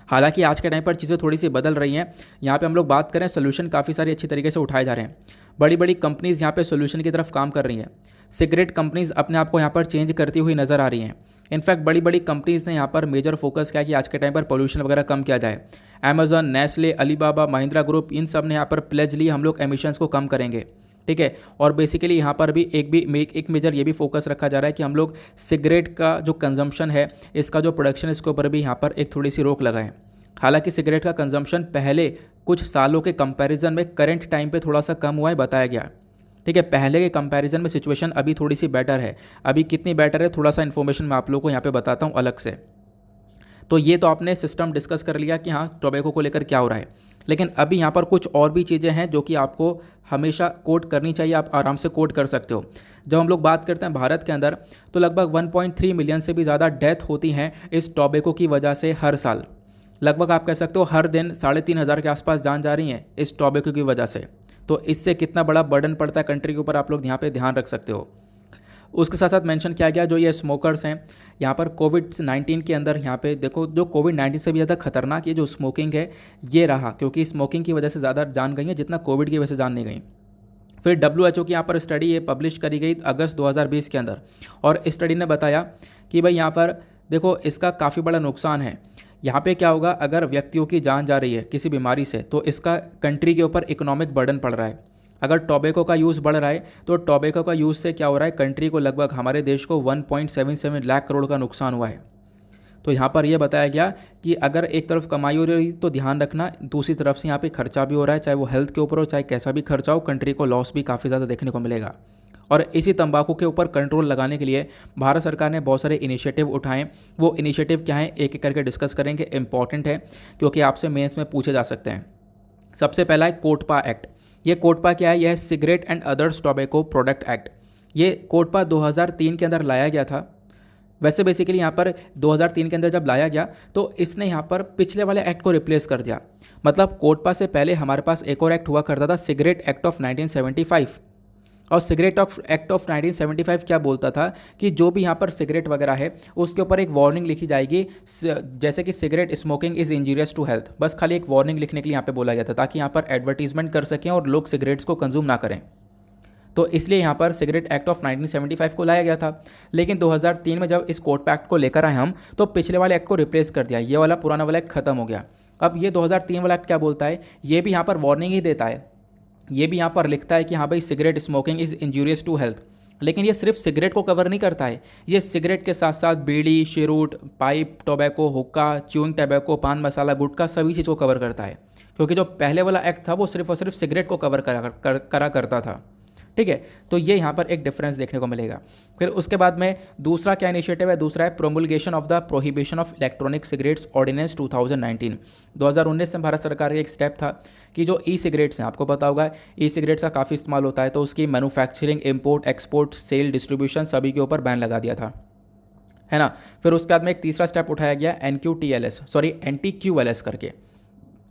हालांकि आज के टाइम पर चीज़ें थोड़ी सी बदल रही हैं। यहाँ पे हम लोग बात करें, सोल्यूशन काफ़ी सारी अच्छी तरीके से उठाए जा रहे हैं। बड़ी बड़ी कंपनीज़ यहाँ पे सोल्यूशन की तरफ काम कर रही हैं। सिगरेट कंपनीज़ अपने आप को यहाँ पर चेंज करती हुई नज़र आ रही हैं। इनफैक्ट बड़ी बड़ी कंपनीज़ ने यहाँ पर मेजर फोकस किया कि आज के टाइम पर पोल्यूशन वगैरह कम किया जाए। Amazon, Nestle, Alibaba, Mahindra group, इन सब ने यहाँ पर प्लेज लिए हम लोग एमिशंस को कम करेंगे। ठीक है। और बेसिकली यहाँ पर भी एक मेजर ये भी फोकस रखा जा रहा है कि हम लोग सिगरेट का जो कंजम्पशन है, इसका जो प्रोडक्शन, इसके ऊपर भी यहाँ पर एक थोड़ी सी रोक लगाएं। हालांकि सिगरेट का कंजम्पशन पहले कुछ सालों के कंपैरिजन में करंट टाइम पे थोड़ा सा कम हुआ है, बताया गया। ठीक है, पहले के कंपैरिजन में सिचुएशन अभी थोड़ी सी बेटर है। अभी कितनी बेटर है, थोड़ा सा इन्फॉर्मेशन मैं आप लोगों को यहाँ पे बताता हूँ अलग से। तो ये तो आपने सिस्टम डिस्कस कर लिया कि हाँ टोबैको को लेकर क्या हो रहा है। लेकिन अभी यहाँ पर कुछ और भी चीज़ें हैं जो कि आपको हमेशा कोट करनी चाहिए, आप आराम से कोट कर सकते हो। जब हम लोग बात करते हैं भारत के अंदर, तो लगभग 1.3 मिलियन से भी ज़्यादा डेथ होती हैं इस टोबैको की वजह से हर साल। लगभग आप कह सकते हो हर दिन 3,500 के आसपास जान जा रही हैं इस टोबैको की वजह से। तो इससे कितना बड़ा बर्डन पड़ता है कंट्री के ऊपर, आप लोग यहाँ पे ध्यान रख सकते हो। उसके साथ साथ मेंशन किया गया जो ये स्मोकर्स हैं, यहाँ पर कोविड-19 के अंदर यहाँ पे देखो, जो कोविड-19 से भी ज़्यादा खतरनाक ये जो स्मोकिंग है ये रहा, क्योंकि स्मोकिंग की वजह से ज़्यादा जान गई है जितना कोविड की वजह से जान नहीं गई। फिर WHO की यहाँ पर स्टडी ये पब्लिश करी गई अगस्त 2020 के अंदर, और इस स्टडी ने बताया कि भाई यहाँ पर देखो इसका काफ़ी बड़ा नुकसान है। यहाँ पे क्या होगा, अगर व्यक्तियों की जान जा रही है किसी बीमारी से तो इसका कंट्री के ऊपर इकोनॉमिक बर्डन पड़ रहा है। अगर टोबैको का यूज़ बढ़ रहा है तो टोबैको का यूज़ से क्या हो रहा है, कंट्री को लगभग, हमारे देश को 1.77 लाख करोड़ का नुकसान हुआ है। तो यहाँ पर यह बताया गया कि अगर एक तरफ कमाई हो रही तो ध्यान रखना, दूसरी तरफ से यहाँ पे खर्चा भी हो रहा है, चाहे वो हेल्थ के ऊपर हो चाहे कैसा भी खर्चा हो, कंट्री को लॉस भी काफ़ी ज़्यादा देखने को मिलेगा। और इसी तंबाकू के ऊपर कंट्रोल लगाने के लिए भारत सरकार ने बहुत सारे इनिशिएटिव उठाए। वो इनिशिएटिव क्या है एक एक करके डिस्कस करेंगे, इंपॉर्टेंट है क्योंकि आपसे मेंस में पूछे जा सकते हैं। सबसे पहला है कोटपा एक्ट। ये कोटपा क्या है, यह है cigarette and others tobacco product act. ये कोटपा 2003 के अंदर लाया गया था। वैसे बेसिकली यहाँ पर 2003 के अंदर जब लाया गया तो इसने यहाँ पर पिछले वाले एक्ट को रिप्लेस कर दिया। मतलब कोटपा से पहले हमारे पास एक और एक्ट हुआ करता था, सिगरेट एक्ट ऑफ 1975। और सिगरेट एक्ट ऑफ 1975 क्या बोलता था कि जो भी यहाँ पर सिगरेट वगैरह है उसके ऊपर एक वार्निंग लिखी जाएगी, जैसे कि cigarette smoking is injurious to health. बस खाली एक वार्निंग लिखने के लिए यहाँ पे बोला गया था ताकि यहाँ पर एडवर्टीजमेंट कर सकें और लोग सिगरेट्स को कंज्यूम ना करें। तो इसलिए यहाँ पर सिगरेट एक्ट ऑफ 1975 को लाया गया था। लेकिन 2003 में जब इस कोटपा एक्ट को लेकर आए हम, तो पिछले वाले एक्ट को रिप्लेस कर दिया, ये वाला पुराना वाला एक्ट खत्म हो गया। अब ये 2003 वाला एक्ट क्या बोलता है, ये भी यहाँ पर वार्निंग ही देता है। ये भी यहाँ पर लिखता है कि हाँ भाई cigarette smoking is injurious to health. लेकिन ये सिर्फ सिगरेट को कवर नहीं करता है, ये सिगरेट के साथ साथ बीड़ी, शेरूट, पाइप, टोबैको, हुक्का, च्यूइंग टोबैको, पान मसाला, गुटखा, सभी चीज़ को कवर करता है। क्योंकि जो पहले वाला एक्ट था वो सिर्फ और सिर्फ सिगरेट को कवर करा करता था। ठीक है, तो ये यहाँ पर एक डिफरेंस देखने को मिलेगा। फिर उसके बाद में दूसरा क्या इनिशिएटिव है, दूसरा है promulgation of the prohibition of electronic cigarettes ordinance 2019। 2019 में भारत सरकार का एक स्टेप था कि जो ई सिगरेट्स हैं, आपको पता होगा ई सिगरेट्स का काफ़ी इस्तेमाल होता है, तो उसकी manufacturing, import, export, sale, distribution सभी के ऊपर बैन लगा दिया था, है ना। फिर उसके बाद में एक तीसरा स्टेप उठाया गया NTQLS करके।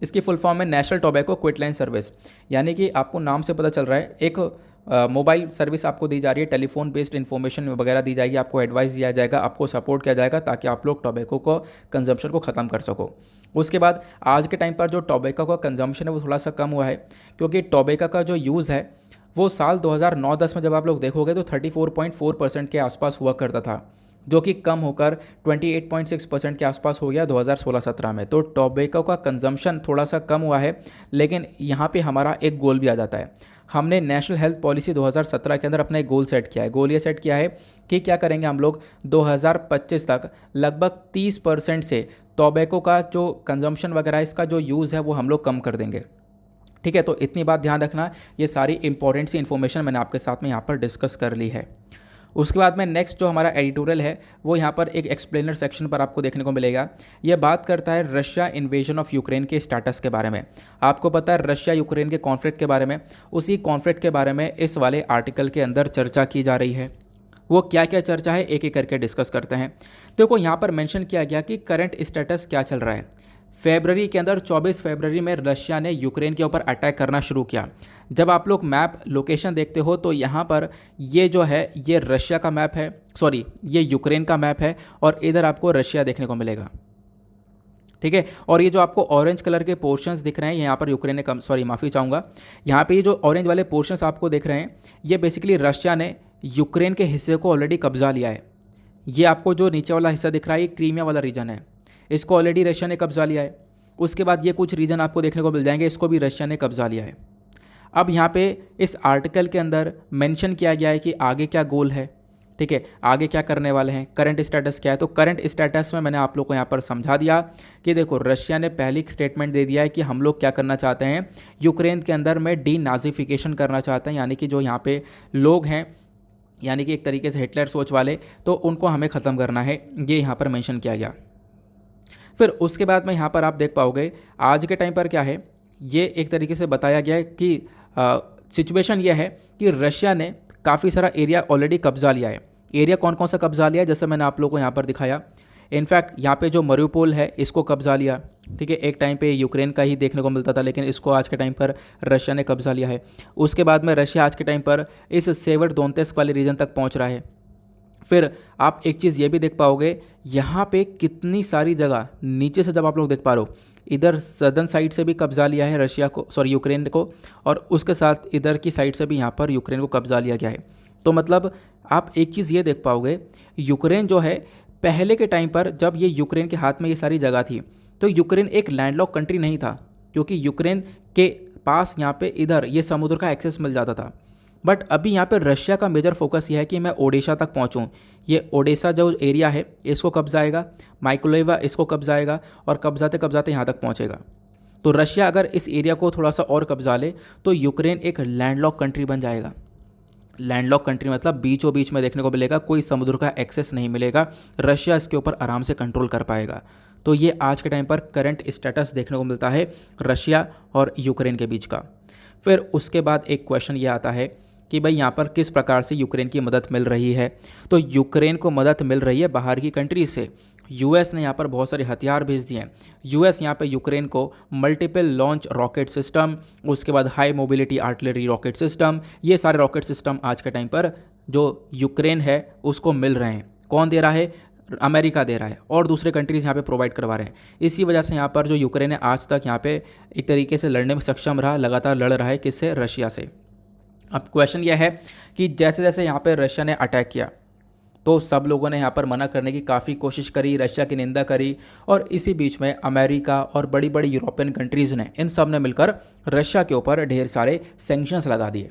इसकी फुल फॉर्म है national tobacco quit line service. यानी कि आपको नाम से पता चल रहा है, एक मोबाइल सर्विस आपको दी जा रही है, टेलीफोन बेस्ड इन्फॉर्मेशन वगैरह दी जाएगी, आपको एडवाइस दिया जाएगा, आपको सपोर्ट किया जाएगा ताकि आप लोग टोबैको को कंजम्पशन को ख़त्म कर सको। उसके बाद आज के टाइम पर जो टोबैको का कंजम्पशन है वो थोड़ा सा कम हुआ है, क्योंकि टोबैको का जो यूज़ है वो साल 2009-10 में जब आप लोग देखोगे तो 34.4% के आसपास हुआ करता था, जो कि कम होकर 28.6% के आसपास हो गया 2016-17 में। तो टोबैको का कंजम्पशन थोड़ा सा कम हुआ है। लेकिन यहाँ पे हमारा एक गोल भी आ जाता है। हमने नेशनल हेल्थ पॉलिसी 2017 के अंदर अपना एक गोल सेट किया है। गोल ये सेट किया है कि क्या करेंगे हम लोग 2025 तक लगभग 30% से टोबैको का जो कंजम्पशन वगैरह इसका जो यूज़ है वो हम लोग कम कर देंगे। ठीक है, तो इतनी बात ध्यान रखना, ये सारी इंपॉर्टेंट सी इन्फॉर्मेशन मैंने आपके साथ में यहाँ पर डिस्कस कर ली है। उसके बाद में नेक्स्ट जो हमारा एडिटोरियल है वो यहाँ पर एक एक्सप्लेनर सेक्शन पर आपको देखने को मिलेगा। ये बात करता है रशिया इन्वेजन ऑफ यूक्रेन के स्टेटस के बारे में। आपको पता है रशिया यूक्रेन के कॉन्फ्लिक्ट के बारे में, उसी कॉन्फ्लिक्ट के बारे में इस वाले आर्टिकल के अंदर चर्चा की जा रही है। वो क्या क्या चर्चा है एक एक करके डिस्कस करते हैं। देखो यहाँ पर मेंशन किया गया कि करंट स्टेटस क्या चल रहा है। फरवरी के अंदर 24 फरवरी में रशिया ने यूक्रेन के ऊपर अटैक करना शुरू किया। जब आप लोग मैप लोकेशन देखते हो तो यहाँ पर ये जो है ये रशिया का मैप है, सॉरी ये यूक्रेन का मैप है, और इधर आपको रशिया देखने को मिलेगा। ठीक है, और ये जो आपको ऑरेंज कलर के पोर्शंस दिख रहे हैं यहाँ पर यूक्रेन ने सॉरी माफ़ी चाहूँगा, यहाँ पे ये जो ऑरेंज वाले पोर्शंस आपको दिख रहे हैं ये बेसिकली रशिया ने यूक्रेन के हिस्से को ऑलरेडी कब्जा लिया है। ये आपको जो नीचे वाला हिस्सा दिख रहा है ये क्रीमिया वाला रीजन है, इसको ऑलरेडी रशिया ने कब्जा लिया है। उसके बाद ये कुछ रीजन आपको देखने को मिल जाएंगे, इसको भी रशिया ने कब्जा लिया है। अब यहाँ पे इस आर्टिकल के अंदर मेंशन किया गया है कि आगे क्या गोल है, ठीक है, आगे क्या करने वाले हैं, करंट स्टेटस क्या है। तो करंट स्टेटस में मैंने आप लोग को यहाँ पर समझा दिया कि देखो रशिया ने पहली स्टेटमेंट दे दिया है कि हम लोग क्या करना चाहते हैं, यूक्रेन के अंदर में डीनाज़िफिकेशन करना चाहते हैं, यानी कि जो यहाँ पे लोग हैं यानी कि एक तरीके से हिटलर सोच वाले, तो उनको हमें ख़त्म करना है, ये यहाँ पर मेंशन किया गया। फिर उसके बाद में यहाँ पर आप देख पाओगे आज के टाइम पर क्या है, ये एक तरीके से बताया गया है कि सिचुएशन ये है कि रशिया ने काफ़ी सारा एरिया ऑलरेडी कब्जा लिया है। एरिया कौन कौन सा कब्जा लिया है, जैसे मैंने आप लोगों को यहाँ पर दिखाया। इनफैक्ट यहाँ पे जो मरियुपोल है इसको कब्जा लिया, ठीक है, एक टाइम पे यूक्रेन का ही देखने को मिलता था लेकिन इसको आज के टाइम पर रशिया ने कब्जा लिया है। उसके बाद में रशिया आज के टाइम पर इस सेवरडोनेत्स्क वाले रीजन तक पहुँच रहा है। फिर आप एक चीज़ ये भी देख पाओगे यहाँ पे कितनी सारी जगह नीचे से जब आप लोग देख पा रहे हो, इधर सदर्न साइड से भी कब्जा लिया है रशिया को, सॉरी यूक्रेन को, और उसके साथ इधर की साइड से भी यहाँ पर यूक्रेन को कब्जा लिया गया है। तो मतलब आप एक चीज़ ये देख पाओगे यूक्रेन जो है पहले के टाइम पर जब ये यूक्रेन के हाथ में ये सारी जगह थी तो यूक्रेन एक लैंडलॉक कंट्री नहीं था, क्योंकि यूक्रेन के पास यहाँ पे इधर ये समुद्र का एक्सेस मिल जाता था। बट अभी यहाँ पे रशिया का मेजर फोकस ये है कि मैं ओडिशा तक पहुँचूँ। ये ओडिशा जो एरिया है इसको कब्जाएगा, माइकोलेवा इसको कब्जाएगा, और कब्जाते कब्जाते यहाँ तक पहुँचेगा। तो रशिया अगर इस एरिया को थोड़ा सा और कब्जा ले तो यूक्रेन एक लैंडलॉक कंट्री बन जाएगा। लैंडलॉक कंट्री मतलब बीचों बीच में देखने को मिलेगा, कोई समुद्र का एक्सेस नहीं मिलेगा, रशिया इसके ऊपर आराम से कंट्रोल कर पाएगा। तो ये आज के टाइम पर करंट स्टेटस देखने को मिलता है रशिया और यूक्रेन के बीच का। फिर उसके बाद एक क्वेश्चन ये आता है कि भाई यहाँ पर किस प्रकार से यूक्रेन की मदद मिल रही है। तो यूक्रेन को मदद मिल रही है बाहर की कंट्री से। यूएस ने यहाँ पर बहुत सारे हथियार भेज दिए हैं। यूएस यहाँ पे यूक्रेन को मल्टीपल लॉन्च रॉकेट सिस्टम, उसके बाद high mobility artillery rocket system, ये सारे रॉकेट सिस्टम आज के टाइम पर जो यूक्रेन है उसको मिल रहे हैं। कौन दे रहा है? अमेरिका दे रहा है, और दूसरे कंट्रीज़ यहाँ पे प्रोवाइड करवा रहे हैं। इसी वजह से यहाँ पर जो यूक्रेन है आज तक यहाँ पे एक तरीके से लड़ने में सक्षम रहा, लगातार लड़ रहा है किससे? रशिया से। अब क्वेश्चन यह है कि जैसे जैसे यहाँ पे रशिया ने अटैक किया तो सब लोगों ने यहाँ पर मना करने की काफ़ी कोशिश करी, रशिया की निंदा करी, और इसी बीच में अमेरिका और बड़ी बड़ी यूरोपियन कंट्रीज़ ने, इन सब ने मिलकर रशिया के ऊपर ढेर सारे सैंक्शंस लगा दिए।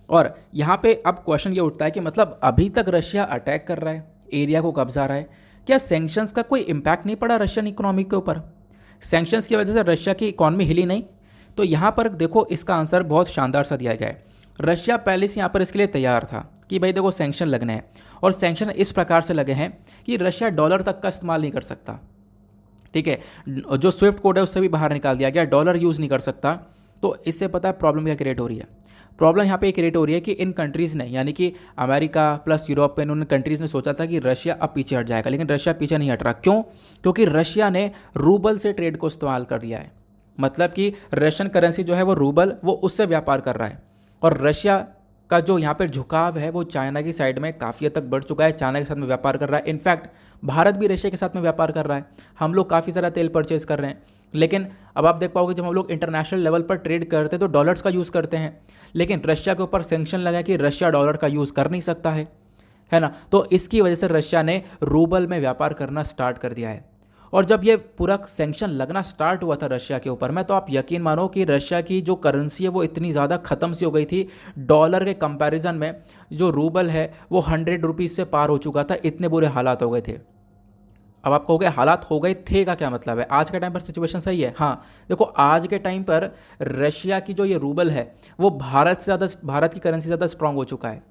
और यहाँ पे अब क्वेश्चन ये उठता है कि मतलब अभी तक रशिया अटैक कर रहा है, एरिया को कब्जा रहा है, क्या सैंक्शंस का कोई इम्पैक्ट नहीं पड़ा रशियन इकोनॉमी के ऊपर? सैंक्शंस की वजह से रशिया की इकॉनमी हिली नहीं? तो यहाँ पर देखो इसका आंसर बहुत शानदार सा दिया गया है। रशिया पहले से यहाँ पर इसके लिए तैयार था कि भाई देखो सैंक्शन लगने हैं, और सैंक्शन इस प्रकार से लगे हैं कि रशिया डॉलर तक का इस्तेमाल नहीं कर सकता। ठीक है, जो स्विफ्ट कोड है उससे भी बाहर निकाल दिया गया, डॉलर यूज़ नहीं कर सकता। तो इससे पता है प्रॉब्लम क्या क्रिएट हो रही है? प्रॉब्लम यहाँ पे क्रिएट हो रही है कि इन कंट्रीज़ ने, यानी कि अमेरिका प्लस यूरोपियन, उन कंट्रीज़ ने सोचा था कि रशिया अब पीछे हट जाएगा, लेकिन रशिया पीछे नहीं हट रहा। क्यों? क्योंकि रशिया ने रूबल से ट्रेड को इस्तेमाल कर लिया है। मतलब कि रशियन करेंसी जो है वो रूबल, वो उससे व्यापार कर रहा है। और रशिया का जो यहाँ पर झुकाव है वो चाइना की साइड में काफ़ी हद तक बढ़ चुका है, चाइना के साथ में व्यापार कर रहा है। इनफैक्ट भारत भी रशिया के साथ में व्यापार कर रहा है, हम लोग काफ़ी सारा तेल परचेज कर रहे हैं। लेकिन अब आप देख पाओगे जब हम लोग इंटरनेशनल लेवल पर ट्रेड करते हैं तो डॉलर्स का यूज़ करते हैं, लेकिन रशिया के ऊपर सैंक्शन लगा कि रशिया डॉलर का यूज़ कर नहीं सकता है ना। तो इसकी वजह से रशिया ने रूबल में व्यापार करना स्टार्ट कर दिया है। और जब ये पूरा सैंक्शन लगना स्टार्ट हुआ था रशिया के ऊपर में, तो आप यकीन मानो कि रशिया की जो करेंसी है वो इतनी ज़्यादा ख़त्म सी हो गई थी। डॉलर के कंपैरिजन में जो रूबल है वो 100 रुपीज़ से पार हो चुका था, इतने बुरे हालात हो गए थे। अब आप कहोगे हालात हो गए थे का क्या मतलब है, आज के टाइम पर सिचुएशन सही है। हाँ देखो, आज के टाइम पर रशिया की जो ये रूबल है वो भारत की करेंसी से ज़्यादा स्ट्रांग हो चुका है।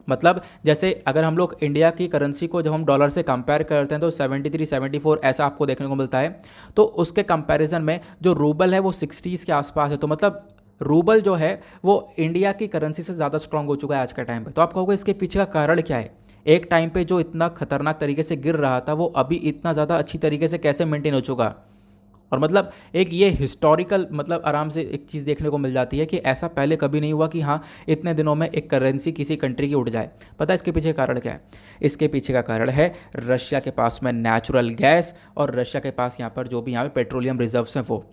मतलब जैसे अगर हम लोग इंडिया की करेंसी को जब हम डॉलर से कंपेयर करते हैं तो 73 74 ऐसा आपको देखने को मिलता है, तो उसके कंपैरिजन में जो रूबल है वो 60s के आसपास है। तो मतलब रूबल जो है वो इंडिया की करेंसी से ज़्यादा स्ट्रांग हो चुका है आज के टाइम पे। तो आप कहोगे इसके पीछे का कारण क्या है, एक टाइम पे जो इतना खतरनाक तरीके से गिर रहा था वो अभी इतना ज़्यादा अच्छी तरीके से कैसे मेंटेन हो चुका। और मतलब एक ये हिस्टोरिकल मतलब आराम से एक चीज़ देखने को मिल जाती है कि ऐसा पहले कभी नहीं हुआ कि हाँ इतने दिनों में एक करेंसी किसी कंट्री की उठ जाए। पता है इसके पीछे कारण क्या है, इसके पीछे का कारण है रशिया के पास में नेचुरल गैस और रशिया के पास यहाँ पर जो भी यहाँ पे पेट्रोलियम रिजर्व्स हैं वो।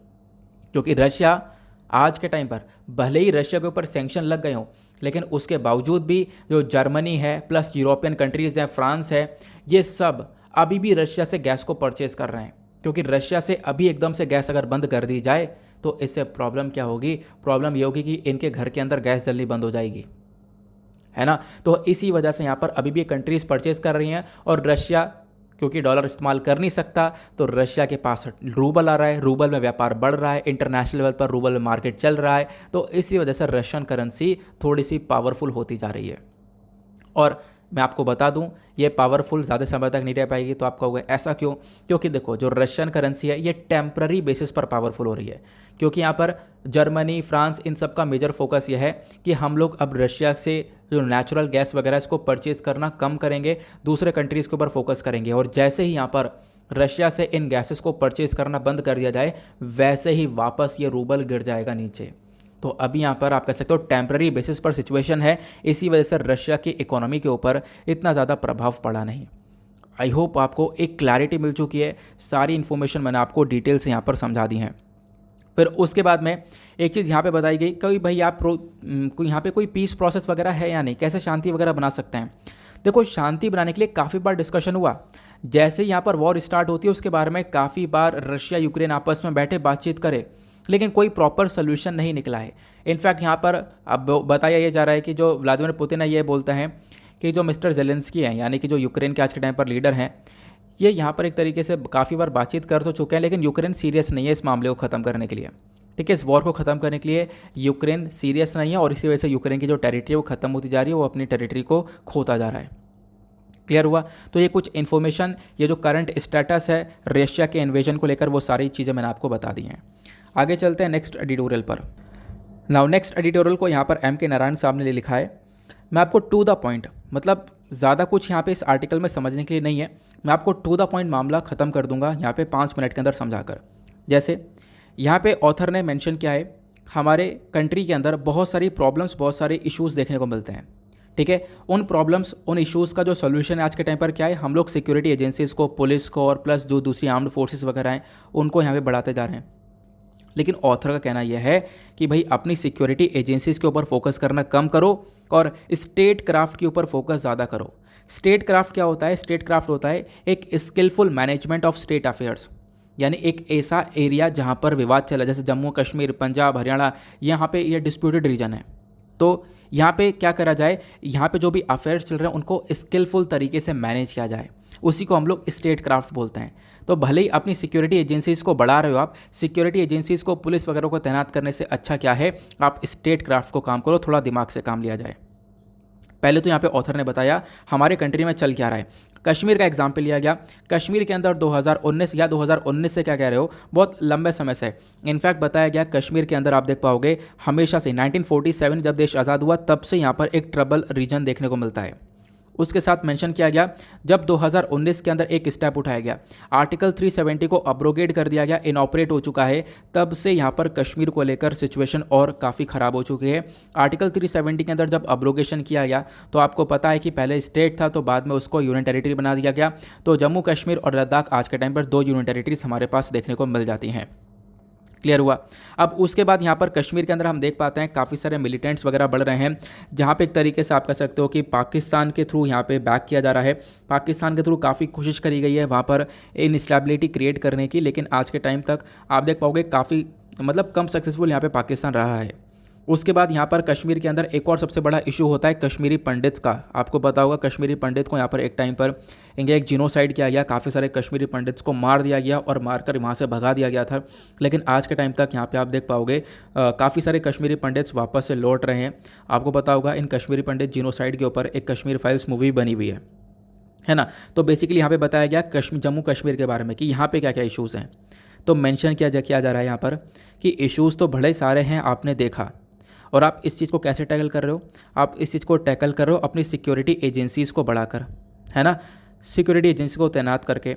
क्योंकि रशिया आज के टाइम पर भले ही रशिया के ऊपर सैंक्शन लग गए हों, लेकिन उसके बावजूद भी जो जर्मनी है प्लस यूरोपियन कंट्रीज़ हैं, फ्रांस है, ये सब अभी भी रशिया से गैस को परचेज़ कर रहे हैं। क्योंकि रशिया से अभी एकदम से गैस अगर बंद कर दी जाए तो इससे प्रॉब्लम क्या होगी, प्रॉब्लम ये होगी कि इनके घर के अंदर गैस जल्दी बंद हो जाएगी, है ना। तो इसी वजह से यहाँ पर अभी भी कंट्रीज़ परचेज कर रही हैं और रशिया क्योंकि डॉलर इस्तेमाल कर नहीं सकता तो रशिया के पास रूबल आ रहा है, रूबल में व्यापार बढ़ रहा है, इंटरनेशनल लेवल पर रूबल में मार्केट चल रहा है। तो इसी वजह से रशियन करेंसी थोड़ी सी पावरफुल होती जा रही है। और मैं आपको बता दूं ये पावरफुल ज़्यादा समय तक नहीं रह पाएगी। तो आप कहोगे ऐसा क्यों, क्योंकि देखो जो रशियन करेंसी है ये टेम्पररी बेसिस पर पावरफुल हो रही है। क्योंकि यहाँ पर जर्मनी, फ्रांस, इन सब का मेजर फोकस ये है कि हम लोग अब रशिया से जो नेचुरल गैस वगैरह इसको परचेज़ करना कम करेंगे, दूसरे कंट्रीज़ के ऊपर फोकस करेंगे। और जैसे ही यहाँ पर रशिया से इन गैसेस को परचेज़ करना बंद कर दिया जाए वैसे ही वापस ये रूबल गिर जाएगा नीचे। तो अभी यहाँ पर आप कह सकते हो टेम्पररी बेसिस पर सिचुएशन है, इसी वजह से रशिया की इकोनॉमी के ऊपर इतना ज़्यादा प्रभाव पड़ा नहीं। आई होप आपको एक क्लैरिटी मिल चुकी है, सारी इन्फॉर्मेशन मैंने आपको डिटेल से यहाँ पर समझा दी हैं। फिर उसके बाद में एक चीज़ यहाँ पे बताई गई कि भाई आप यहाँ पे कोई पीस प्रोसेस वगैरह है या नहीं, कैसे शांति वगैरह बना सकते हैं। देखो शांति बनाने के लिए काफ़ी बार डिस्कशन हुआ, जैसे यहाँ पर वॉर स्टार्ट होती है उसके बारे में काफ़ी बार रशिया यूक्रेन आपस में बैठे बातचीत करे, लेकिन कोई प्रॉपर सोल्यूशन नहीं निकला है। इनफैक्ट यहाँ पर अब बताया ये जा रहा है कि जो व्लादिमीर पुतिन है ये बोलते हैं कि जो मिस्टर जेलेंस्की हैं यानी कि जो यूक्रेन के आज के टाइम पर लीडर हैं, ये यहाँ पर एक तरीके से काफ़ी बार बातचीत कर तो चुके हैं, लेकिन यूक्रेन सीरियस नहीं है इस मामले को ख़त्म करने के लिए। ठीक है, इस वॉर को ख़त्म करने के लिए यूक्रेन सीरियस नहीं है और इसी वजह से यूक्रेन की जो टेरिटरी है वो ख़त्म होती जा रही है, वो अपनी टेरिटरी को खोता जा रहा है। क्लियर हुआ। तो ये कुछ इन्फॉर्मेशन, ये जो करंट स्टेटस है रशिया के इन्वेजन को लेकर, वो सारी चीज़ें मैंने आपको बता दी हैं। आगे चलते हैं नेक्स्ट एडिटोरियल पर। नाउ नेक्स्ट एडिटोरियल को यहाँ पर एम के नारायण साहब ने लिखा है। मैं आपको टू द पॉइंट, मतलब ज़्यादा कुछ यहाँ पे इस आर्टिकल में समझने के लिए नहीं है, मैं आपको टू द पॉइंट मामला ख़त्म कर दूंगा यहाँ पे 5 मिनट के अंदर समझाकर। जैसे यहाँ पे ऑथर ने मेंशन किया है हमारे कंट्री के अंदर बहुत सारी प्रॉब्लम्स, बहुत सारे इश्यूज़ देखने को मिलते हैं। ठीक है, उन प्रॉब्लम्स, उन इश्यूज़ का जो सोल्यूशन है आज के टाइम पर क्या है, हम लोग सिक्योरिटी एजेंसीज़ को, पुलिस को और प्लस जो दूसरी आर्म्ड फोर्सेस वगैरह हैं उनको यहाँ पे बढ़ाते जा रहे हैं। लेकिन ऑथर का कहना यह है कि भाई अपनी सिक्योरिटी एजेंसीज़ के ऊपर फोकस करना कम करो और स्टेट क्राफ्ट के ऊपर फोकस ज़्यादा करो। स्टेट क्राफ्ट क्या होता है, स्टेट क्राफ्ट होता है एक skilful management of state affairs, यानी एक ऐसा एरिया जहाँ पर विवाद चला, जैसे जम्मू कश्मीर, पंजाब, हरियाणा, यहाँ पे ये डिस्प्यूटेड रीजन है। तो यहाँ पे क्या करा जाए, यहाँ पे जो भी अफेयर्स चल रहे हैं उनको स्किलफुल तरीके से मैनेज किया जाए, उसी को हम लोग स्टेट क्राफ्ट बोलते हैं। तो भले ही अपनी सिक्योरिटी एजेंसीज़ को बढ़ा रहे हो आप, सिक्योरिटी एजेंसीज़ को, पुलिस वगैरह को तैनात करने से अच्छा क्या है आप स्टेट क्राफ्ट को काम करो, थोड़ा दिमाग से काम लिया जाए। पहले तो यहाँ पे ऑथर ने बताया हमारे कंट्री में चल क्या रहा है। कश्मीर का एग्जाम्पल लिया गया। कश्मीर के अंदर 2019 या 2019 से क्या कह रहे हो, बहुत लंबे समय से इनफैक्ट बताया गया कश्मीर के अंदर आप देख पाओगे हमेशा से 1947 जब देश आज़ाद हुआ तब से यहाँ पर एक ट्रबल रीजन देखने को मिलता है। उसके साथ मेंशन किया गया जब 2019 के अंदर एक स्टेप उठाया गया, आर्टिकल 370 को अब्रोगेट कर दिया गया, इनऑपरेट हो चुका है, तब से यहाँ पर कश्मीर को लेकर सिचुएशन और काफ़ी ख़राब हो चुकी है। आर्टिकल 370 के अंदर जब अब्रोगेशन किया गया तो आपको पता है कि पहले स्टेट था तो बाद में उसको यूनियन टेरिटरी बना दिया गया। तो जम्मू कश्मीर और लद्दाख आज के टाइम पर 2 यूनियन टेरिटरीज हमारे पास देखने को मिल जाती हैं। क्लियर हुआ। अब उसके बाद यहाँ पर कश्मीर के अंदर हम देख पाते हैं काफ़ी सारे मिलिटेंट्स वगैरह बढ़ रहे हैं, जहाँ पे एक तरीके से आप कह सकते हो कि पाकिस्तान के थ्रू यहाँ पे बैक किया जा रहा है। पाकिस्तान के थ्रू काफ़ी कोशिश करी गई है वहाँ पर इनस्टेबिलिटी क्रिएट करने की, लेकिन आज के टाइम तक आप देख पाओगे काफ़ी मतलब कम सक्सेसफुल यहाँ पे पाकिस्तान रहा है। उसके बाद यहाँ पर कश्मीर के अंदर एक और सबसे बड़ा इशू होता है कश्मीरी पंडित का। आपको पता होगा कश्मीरी पंडित को यहाँ पर एक टाइम पर इंडिया एक जीनोसाइड किया गया, काफ़ी सारे कश्मीरी पंडित्स को मार दिया गया और मारकर वहाँ से भगा दिया गया था। लेकिन आज के टाइम तक यहाँ पे आप देख पाओगे काफ़ी सारे कश्मीरी पंडित्स वापस से लौट रहे हैं। आपको पता होगा इन कश्मीरी पंडित जीनोसाइड के ऊपर एक कश्मीर फाइल्स मूवी बनी हुई है ना। तो बेसिकली यहाँ पे बताया गया जम्मू कश्मीर के बारे में कि यहाँ पे क्या क्या इश्यूज़ हैं। तो मेंशन किया जा रहा है यहाँ पर कि इश्यूज़ तो बड़े सारे हैं, आपने देखा, और आप इस चीज़ को कैसे टैकल कर रहे हो? आप इस चीज़ को टैकल कर रहे हो अपनी सिक्योरिटी एजेंसीज़ को बढ़ाकर, है ना, सिक्योरिटी एजेंसी को तैनात करके।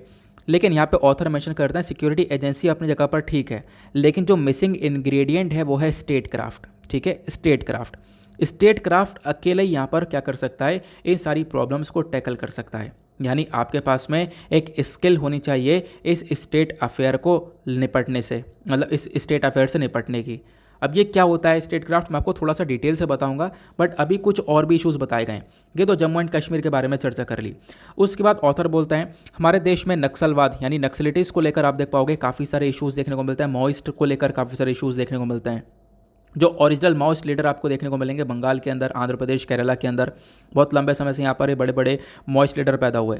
लेकिन यहाँ पे ऑथर मेंशन करते हैं सिक्योरिटी एजेंसी अपनी जगह पर ठीक है, लेकिन जो मिसिंग इंग्रेडिएंट है वो है स्टेट क्राफ्ट। ठीक है, स्टेट क्राफ्ट अकेले यहाँ पर क्या कर सकता है? इन सारी प्रॉब्लम्स को टैकल कर सकता है। यानी आपके पास में एक स्किल होनी चाहिए इस स्टेट अफेयर को निपटने से, मतलब इस स्टेट अफेयर से निपटने की। अब ये क्या होता है स्टेट क्राफ्ट, मैं आपको थोड़ा सा डिटेल से बताऊंगा, बट अभी कुछ और भी इश्यूज़ बताए गए। ये तो जम्मू एंड कश्मीर के बारे में चर्चा कर ली। उसके बाद ऑथर बोलते हैं हमारे देश में नक्सलवाद यानी नक्सलिटीज़ को लेकर आप देख पाओगे काफ़ी सारे इश्यूज़ देखने को मिलते हैं। माओइस्ट को लेकर काफ़ी सारे इश्यूज़ देखने को मिलते हैं। जो ओरिजिनल माओइस्ट लीडर आपको देखने को मिलेंगे बंगाल के अंदर, आंध्र प्रदेश, केरला के अंदर बहुत लंबे समय से यहाँ पर बड़े बड़े माओइस्ट लीडर पैदा हुए।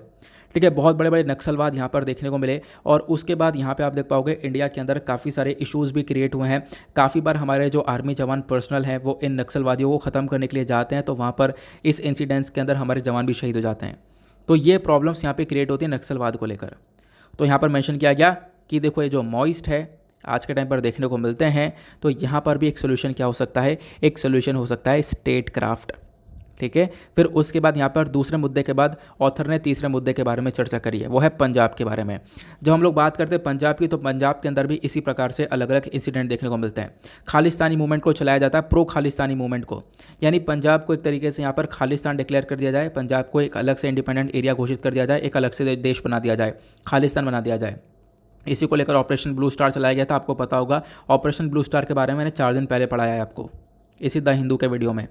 ठीक है, बहुत बड़े बड़े नक्सलवाद यहाँ पर देखने को मिले। और उसके बाद यहाँ पे आप देख पाओगे इंडिया के अंदर काफ़ी सारे इश्यूज़ भी क्रिएट हुए हैं। काफ़ी बार हमारे जो आर्मी जवान पर्सनल हैं वो इन नक्सलवादियों को ख़त्म करने के लिए जाते हैं, तो वहाँ पर इस इंसिडेंट्स के अंदर हमारे जवान भी शहीद हो जाते हैं। तो ये प्रॉब्लम्स यहाँ पर क्रिएट होती है नक्सलवाद को लेकर। तो यहाँ पर मैंशन किया गया कि देखो ये जो माओइस्ट है आज के टाइम पर देखने को मिलते हैं, तो यहाँ पर भी एक सोल्यूशन क्या हो सकता है? एक सोल्यूशन हो सकता है स्टेट क्राफ्ट। ठीक है, फिर उसके बाद यहाँ पर दूसरे मुद्दे के बाद ऑथर ने तीसरे मुद्दे के बारे में चर्चा करी है, वो है पंजाब के बारे में। जब हम लोग बात करते हैं पंजाब की, तो पंजाब के अंदर भी इसी प्रकार से अलग अलग इंसिडेंट देखने को मिलते हैं। खालिस्तानी मूवमेंट को चलाया जाता है, प्रो खालिस्तानी मूवमेंट को, यानी पंजाब को एक तरीके से यहाँ पर खालिस्तान डिक्लेयर कर दिया जाए, पंजाब को एक अलग से इंडिपेंडेंट एरिया घोषित कर दिया जाए, एक अलग से देश बना दिया जाए, खालिस्तान बना दिया जाए। इसी को लेकर ऑपरेशन ब्लू स्टार चलाया गया था। आपको पता होगा ऑपरेशन ब्लू स्टार के बारे में मैंने 4 दिन पहले पढ़ाया है आपको इसी द हिंदू के वीडियो में।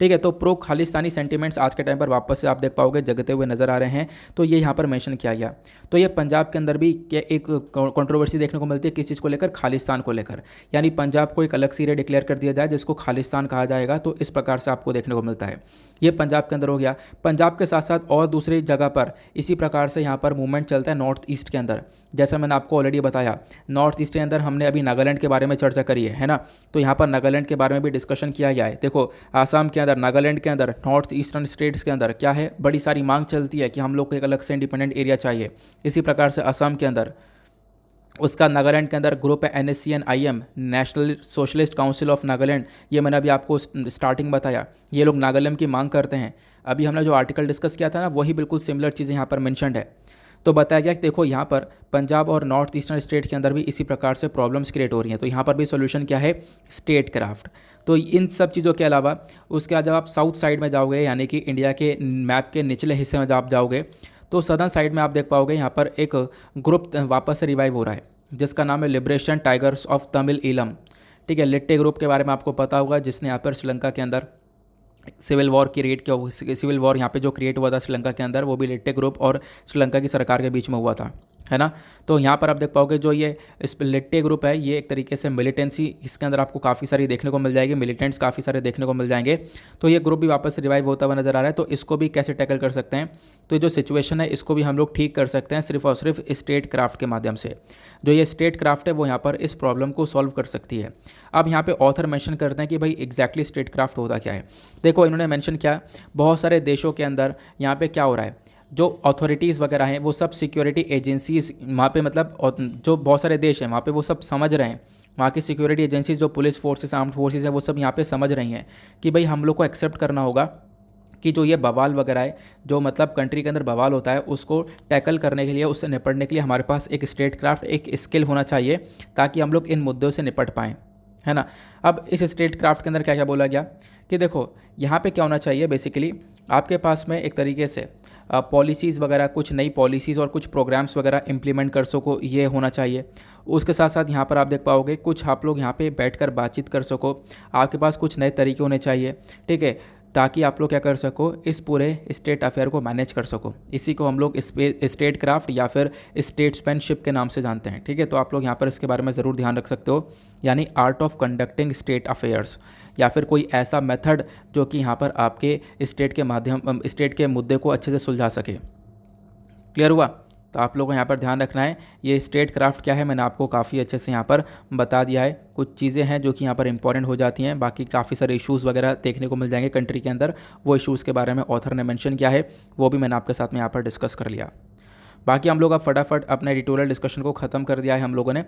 ठीक है, तो प्रो खालिस्तानी सेंटीमेंट्स आज के टाइम पर वापस से आप देख पाओगे जगते हुए नजर आ रहे हैं, तो ये यहाँ पर मेंशन किया गया। तो ये पंजाब के अंदर भी एक कंट्रोवर्सी देखने को मिलती है किस चीज़ को लेकर? खालिस्तान को लेकर, यानी पंजाब को एक अलग सी एरिया डिक्लेयर कर दिया जाए जिसको खालिस्तान कहा जाएगा। तो इस प्रकार से आपको देखने को मिलता है। ये पंजाब के अंदर हो गया। पंजाब के साथ साथ और दूसरी जगह पर इसी प्रकार से यहाँ पर मूवमेंट चलता है नॉर्थ ईस्ट के अंदर। जैसा मैंने आपको ऑलरेडी बताया, नॉर्थ ईस्ट के अंदर हमने अभी नागालैंड के बारे में चर्चा करी है ना, तो यहाँ पर नागालैंड के बारे में भी डिस्कशन किया गया है। देखो आसाम के अंदर, नागालैंड के अंदर, नॉर्थ ईस्टर्न स्टेट्स के अंदर क्या है, बड़ी सारी मांग चलती है कि हम लोग को एक अलग से इंडिपेंडेंट एरिया चाहिए। इसी प्रकार से असम के अंदर, उसका नागालैंड के अंदर ग्रुप है NSCN-IM, national socialist council of Nagaland. ये मैंने अभी आपको स्टार्टिंग बताया, ये लोग नागालैंड की मांग करते हैं। अभी हमने जो आर्टिकल डिस्कस किया था ना, वही बिल्कुल सिमिलर चीज़ें यहाँ पर मेंशन्ड है। तो बताया गया कि देखो यहाँ पर पंजाब और नॉर्थ ईस्टर्न स्टेट के अंदर भी इसी प्रकार से प्रॉब्लम्स क्रिएट हो रही हैं, तो यहाँ पर भी सोल्यूशन क्या है? State craft. तो इन सब चीज़ों के अलावा उसके बाद जब आप साउथ साइड में जाओगे, यानी कि इंडिया के मैप के निचले हिस्से में जब आप जाओगे, तो सदर्न साइड में आप देख पाओगे यहाँ पर एक ग्रुप वापस से रिवाइव हो रहा है जिसका नाम है liberation tigers of Tamil Eelam. ठीक है, लिट्टे ग्रुप के बारे में आपको पता होगा, जिसने यहाँ पर श्रीलंका के अंदर सिविल वॉर क्रिएट किया। सिविल वॉर यहाँ पे जो क्रिएट हुआ था श्रीलंका के अंदर, वो भी लिट्टे ग्रुप और श्रीलंका की सरकार के बीच में हुआ था, है ना। तो यहाँ पर आप देख पाओगे जो ये इस लिट्टे ग्रुप है, ये एक तरीके से मिलिटेंसी, इसके अंदर आपको काफ़ी सारी देखने को मिल जाएगी, मिलिटेंट्स काफ़ी सारे देखने को मिल जाएंगे। तो ये ग्रुप भी वापस रिवाइव होता हुआ नजर आ रहा है। तो इसको भी कैसे टैकल कर सकते हैं? तो जो सिचुएशन है इसको भी हम लोग ठीक कर सकते हैं सिर्फ और सिर्फ स्टेट क्राफ्ट के माध्यम से। जो ये स्टेट क्राफ्ट है वो यहाँ पर इस प्रॉब्लम को सॉल्व कर सकती है। अब यहाँ पे ऑथर मेंशन करते हैं कि भाई एग्जैक्टली स्टेट क्राफ्ट होता क्या है। देखो इन्होंने मेंशन किया, बहुत सारे देशों के अंदर यहाँ पे क्या हो रहा है, जो अथॉरिटीज़ वगैरह हैं वो सब सिक्योरिटी एजेंसीज वहाँ पे, मतलब जो बहुत सारे देश हैं वहाँ पे वो सब समझ रहे हैं, वहाँ की सिक्योरिटी एजेंसीज जो पुलिस फोर्सेस, आर्म्ड फोर्सेस हैं, वो सब यहाँ पे समझ रही हैं कि भाई हम लोग को एक्सेप्ट करना होगा कि जो ये बवाल वगैरह है, जो मतलब कंट्री के अंदर बवाल होता है, उसको टैकल करने के लिए, उससे निपटने के लिए हमारे पास एक स्टेट क्राफ्ट, एक स्किल होना चाहिए ताकि हम लोग इन मुद्दों से निपट पाएँ, है ना। अब इस स्टेट क्राफ्ट के अंदर क्या क्या बोला गया कि देखो यहाँ पे क्या होना चाहिए, बेसिकली आपके पास में एक तरीके से पॉलिसीज़ वगैरह, कुछ नई पॉलिसीज़ और कुछ प्रोग्राम्स वगैरह इंप्लीमेंट कर सको, ये होना चाहिए। उसके साथ साथ यहाँ पर आप देख पाओगे कुछ आप लोग यहाँ पे बैठकर बातचीत कर सको, आपके पास कुछ नए तरीके होने चाहिए, ठीक है, ताकि आप लोग क्या कर सको, इस पूरे स्टेट अफेयर को मैनेज कर सको। इसी को हम लोग स्टेट क्राफ्ट या फिर स्टेट्समैनशिप के नाम से जानते हैं, ठीक है। तो आप लोग यहाँ पर इसके बारे में ज़रूर ध्यान रख सकते हो, यानी art of conducting state affairs, या फिर कोई ऐसा मेथड जो कि यहाँ पर आपके स्टेट के मुद्दे को अच्छे से सुलझा सके। क्लियर हुआ? तो आप लोगों को यहाँ पर ध्यान रखना है, ये स्टेट क्राफ्ट क्या है मैंने आपको काफ़ी अच्छे से यहाँ पर बता दिया है। कुछ चीज़ें हैं जो कि यहाँ पर इंपॉर्टेंट हो जाती हैं, बाकी काफ़ी सारे इश्यूज़ वगैरह देखने को मिल जाएंगे कंट्री के अंदर। वो इश्यूज़ के बारे में ऑथर ने मेंशन किया है, वो भी मैंने आपके साथ में यहाँ पर डिस्कस कर लिया। बाकी हम लोग अब फटाफट अपने एडिटोरियल डिस्कशन को ख़त्म कर दिया है हम लोगों ने।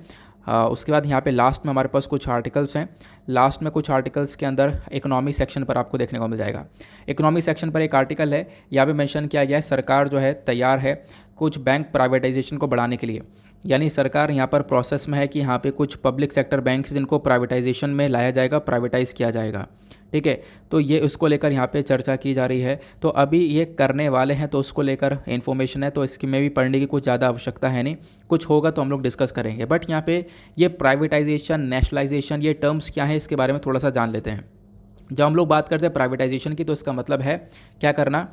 उसके बाद यहाँ पे लास्ट में हमारे पास कुछ आर्टिकल्स हैं। लास्ट में कुछ आर्टिकल्स के अंदर इकोनॉमी सेक्शन पर आपको देखने को मिल जाएगा। इकोनॉमी सेक्शन पर एक आर्टिकल है, यहाँ पे मेंशन किया गया है सरकार जो है तैयार है कुछ बैंक प्राइवेटाइजेशन को बढ़ाने के लिए। यानी सरकार यहाँ पर प्रोसेस में है कि यहाँ पे कुछ पब्लिक सेक्टर बैंक जिनको प्राइवेटाइजेशन में लाया जाएगा, प्राइवेटाइज़ किया जाएगा। ठीक है, तो ये उसको लेकर यहाँ पे चर्चा की जा रही है। तो अभी ये करने वाले हैं तो उसको लेकर इन्फॉर्मेशन है, तो इसकी में भी पढ़ने की कुछ ज़्यादा आवश्यकता है नहीं, कुछ होगा तो हम लोग डिस्कस करेंगे। बट यहाँ पे ये प्राइवेटाइजेशन, नेशनलाइजेशन, ये टर्म्स क्या है इसके बारे में थोड़ा सा जान लेते हैं। जब हम लोग बात करते हैं प्राइवेटाइजेशन की तो इसका मतलब है क्या करना,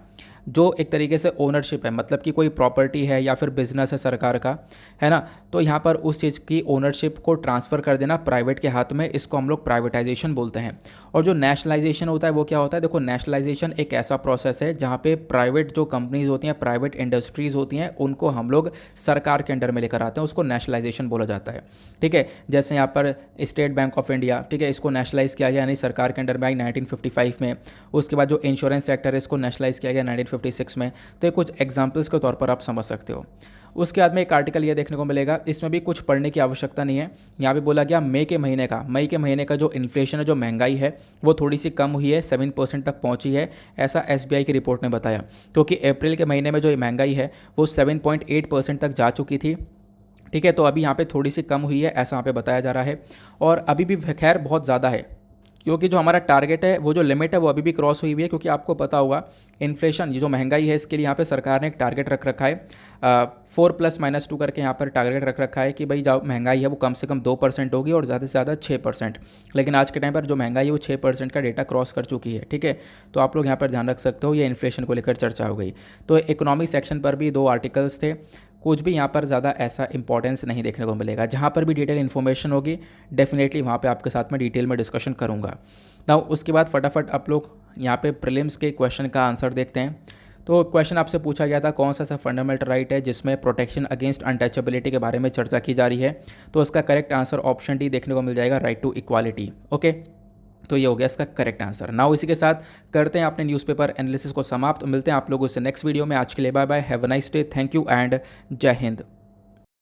जो एक तरीके से ओनरशिप है, मतलब कि कोई प्रॉपर्टी है या फिर बिजनेस है सरकार का, है ना, तो यहाँ पर उस चीज़ की ओनरशिप को ट्रांसफ़र कर देना प्राइवेट के हाथ में, इसको हम लोग प्राइवेटाइजेशन बोलते हैं। और जो नेशनलाइजेशन होता है वो क्या होता है, देखो नेशनलाइजेशन एक ऐसा प्रोसेस है जहाँ पे प्राइवेट जो कंपनीज होती हैं, प्राइवेट इंडस्ट्रीज़ होती हैं, उनको हम लोग सरकार के अंडर में लेकर आते हैं, उसको नेशनलाइजेशन बोला जाता है। ठीक है, जैसे यहाँ पर स्टेट बैंक ऑफ इंडिया, ठीक है, इसको नेशनलाइज़ किया गया यानी सरकार के अंडर में आई 1955 में। उसके बाद जो इंश्योरेंस सेक्टर है इसको नेशनलाइज़ किया गया 1956 में। तो ये कुछ एग्जाम्पल्स के तौर पर आप समझ सकते हो। उसके बाद में एक आर्टिकल ये देखने को मिलेगा, इसमें भी कुछ पढ़ने की आवश्यकता नहीं है। यहाँ पे बोला गया मई के महीने का जो इन्फ्लेशन है, जो महंगाई है, वो थोड़ी सी कम हुई है, 7% तक पहुँची है, ऐसा SBI की रिपोर्ट ने बताया। क्योंकि अप्रैल के महीने में जो महंगाई है वो 7.8% तक जा चुकी थी। ठीक है, तो अभी यहाँ पे थोड़ी सी कम हुई है, ऐसा यहाँ पे बताया जा रहा है। और अभी भी खैर बहुत ज़्यादा है, क्योंकि जो हमारा टारगेट है, वो जो लिमिट है वो अभी भी क्रॉस हुई हुई है। क्योंकि आपको पता होगा इन्फ्लेशन, ये जो महंगाई है, इसके लिए यहाँ पे सरकार ने एक टारगेट रख रखा है, 4+-2 करके यहाँ पर टारगेट रख रखा है कि भाई जो महंगाई है वो कम से कम 2% होगी और ज़्यादा से ज़्यादा 6%। लेकिन आज के टाइम पर जो महंगाई है वो 6% का डेटा क्रॉस कर चुकी है। ठीक है, तो आप लोग यहाँ पर ध्यान रख सकते हो, ये इन्फ्लेशन को लेकर चर्चा हो गई। तो इकोनॉमी सेक्शन पर भी 2 आर्टिकल्स थे, कुछ भी यहाँ पर ज़्यादा ऐसा इंपॉर्टेंस नहीं देखने को मिलेगा। जहाँ पर भी डिटेल इन्फॉर्मेशन होगी डेफिनेटली वहाँ पे आपके साथ में डिटेल में डिस्कशन करूँगा। ना उसके बाद फटाफट आप लोग यहाँ पे प्रीलिम्स के क्वेश्चन का आंसर देखते हैं। तो क्वेश्चन आपसे पूछा गया था कौन सा ऐसा फंडामेंटल राइट है जिसमें प्रोटेक्शन अगेंस्ट अनटचेबिलिटी के बारे में चर्चा की जा रही है। तो उसका करेक्ट आंसर ऑप्शन डी देखने को मिल जाएगा, राइट टू इक्वालिटी। ओके, तो ये हो गया इसका करेक्ट आंसर। नाउ इसी के साथ करते हैं अपने न्यूज़पेपर एनालिसिस को समाप्त। मिलते हैं आप लोगों से नेक्स्ट वीडियो में। आज के लिए bye bye, have a nice day, thank you and जय हिंद।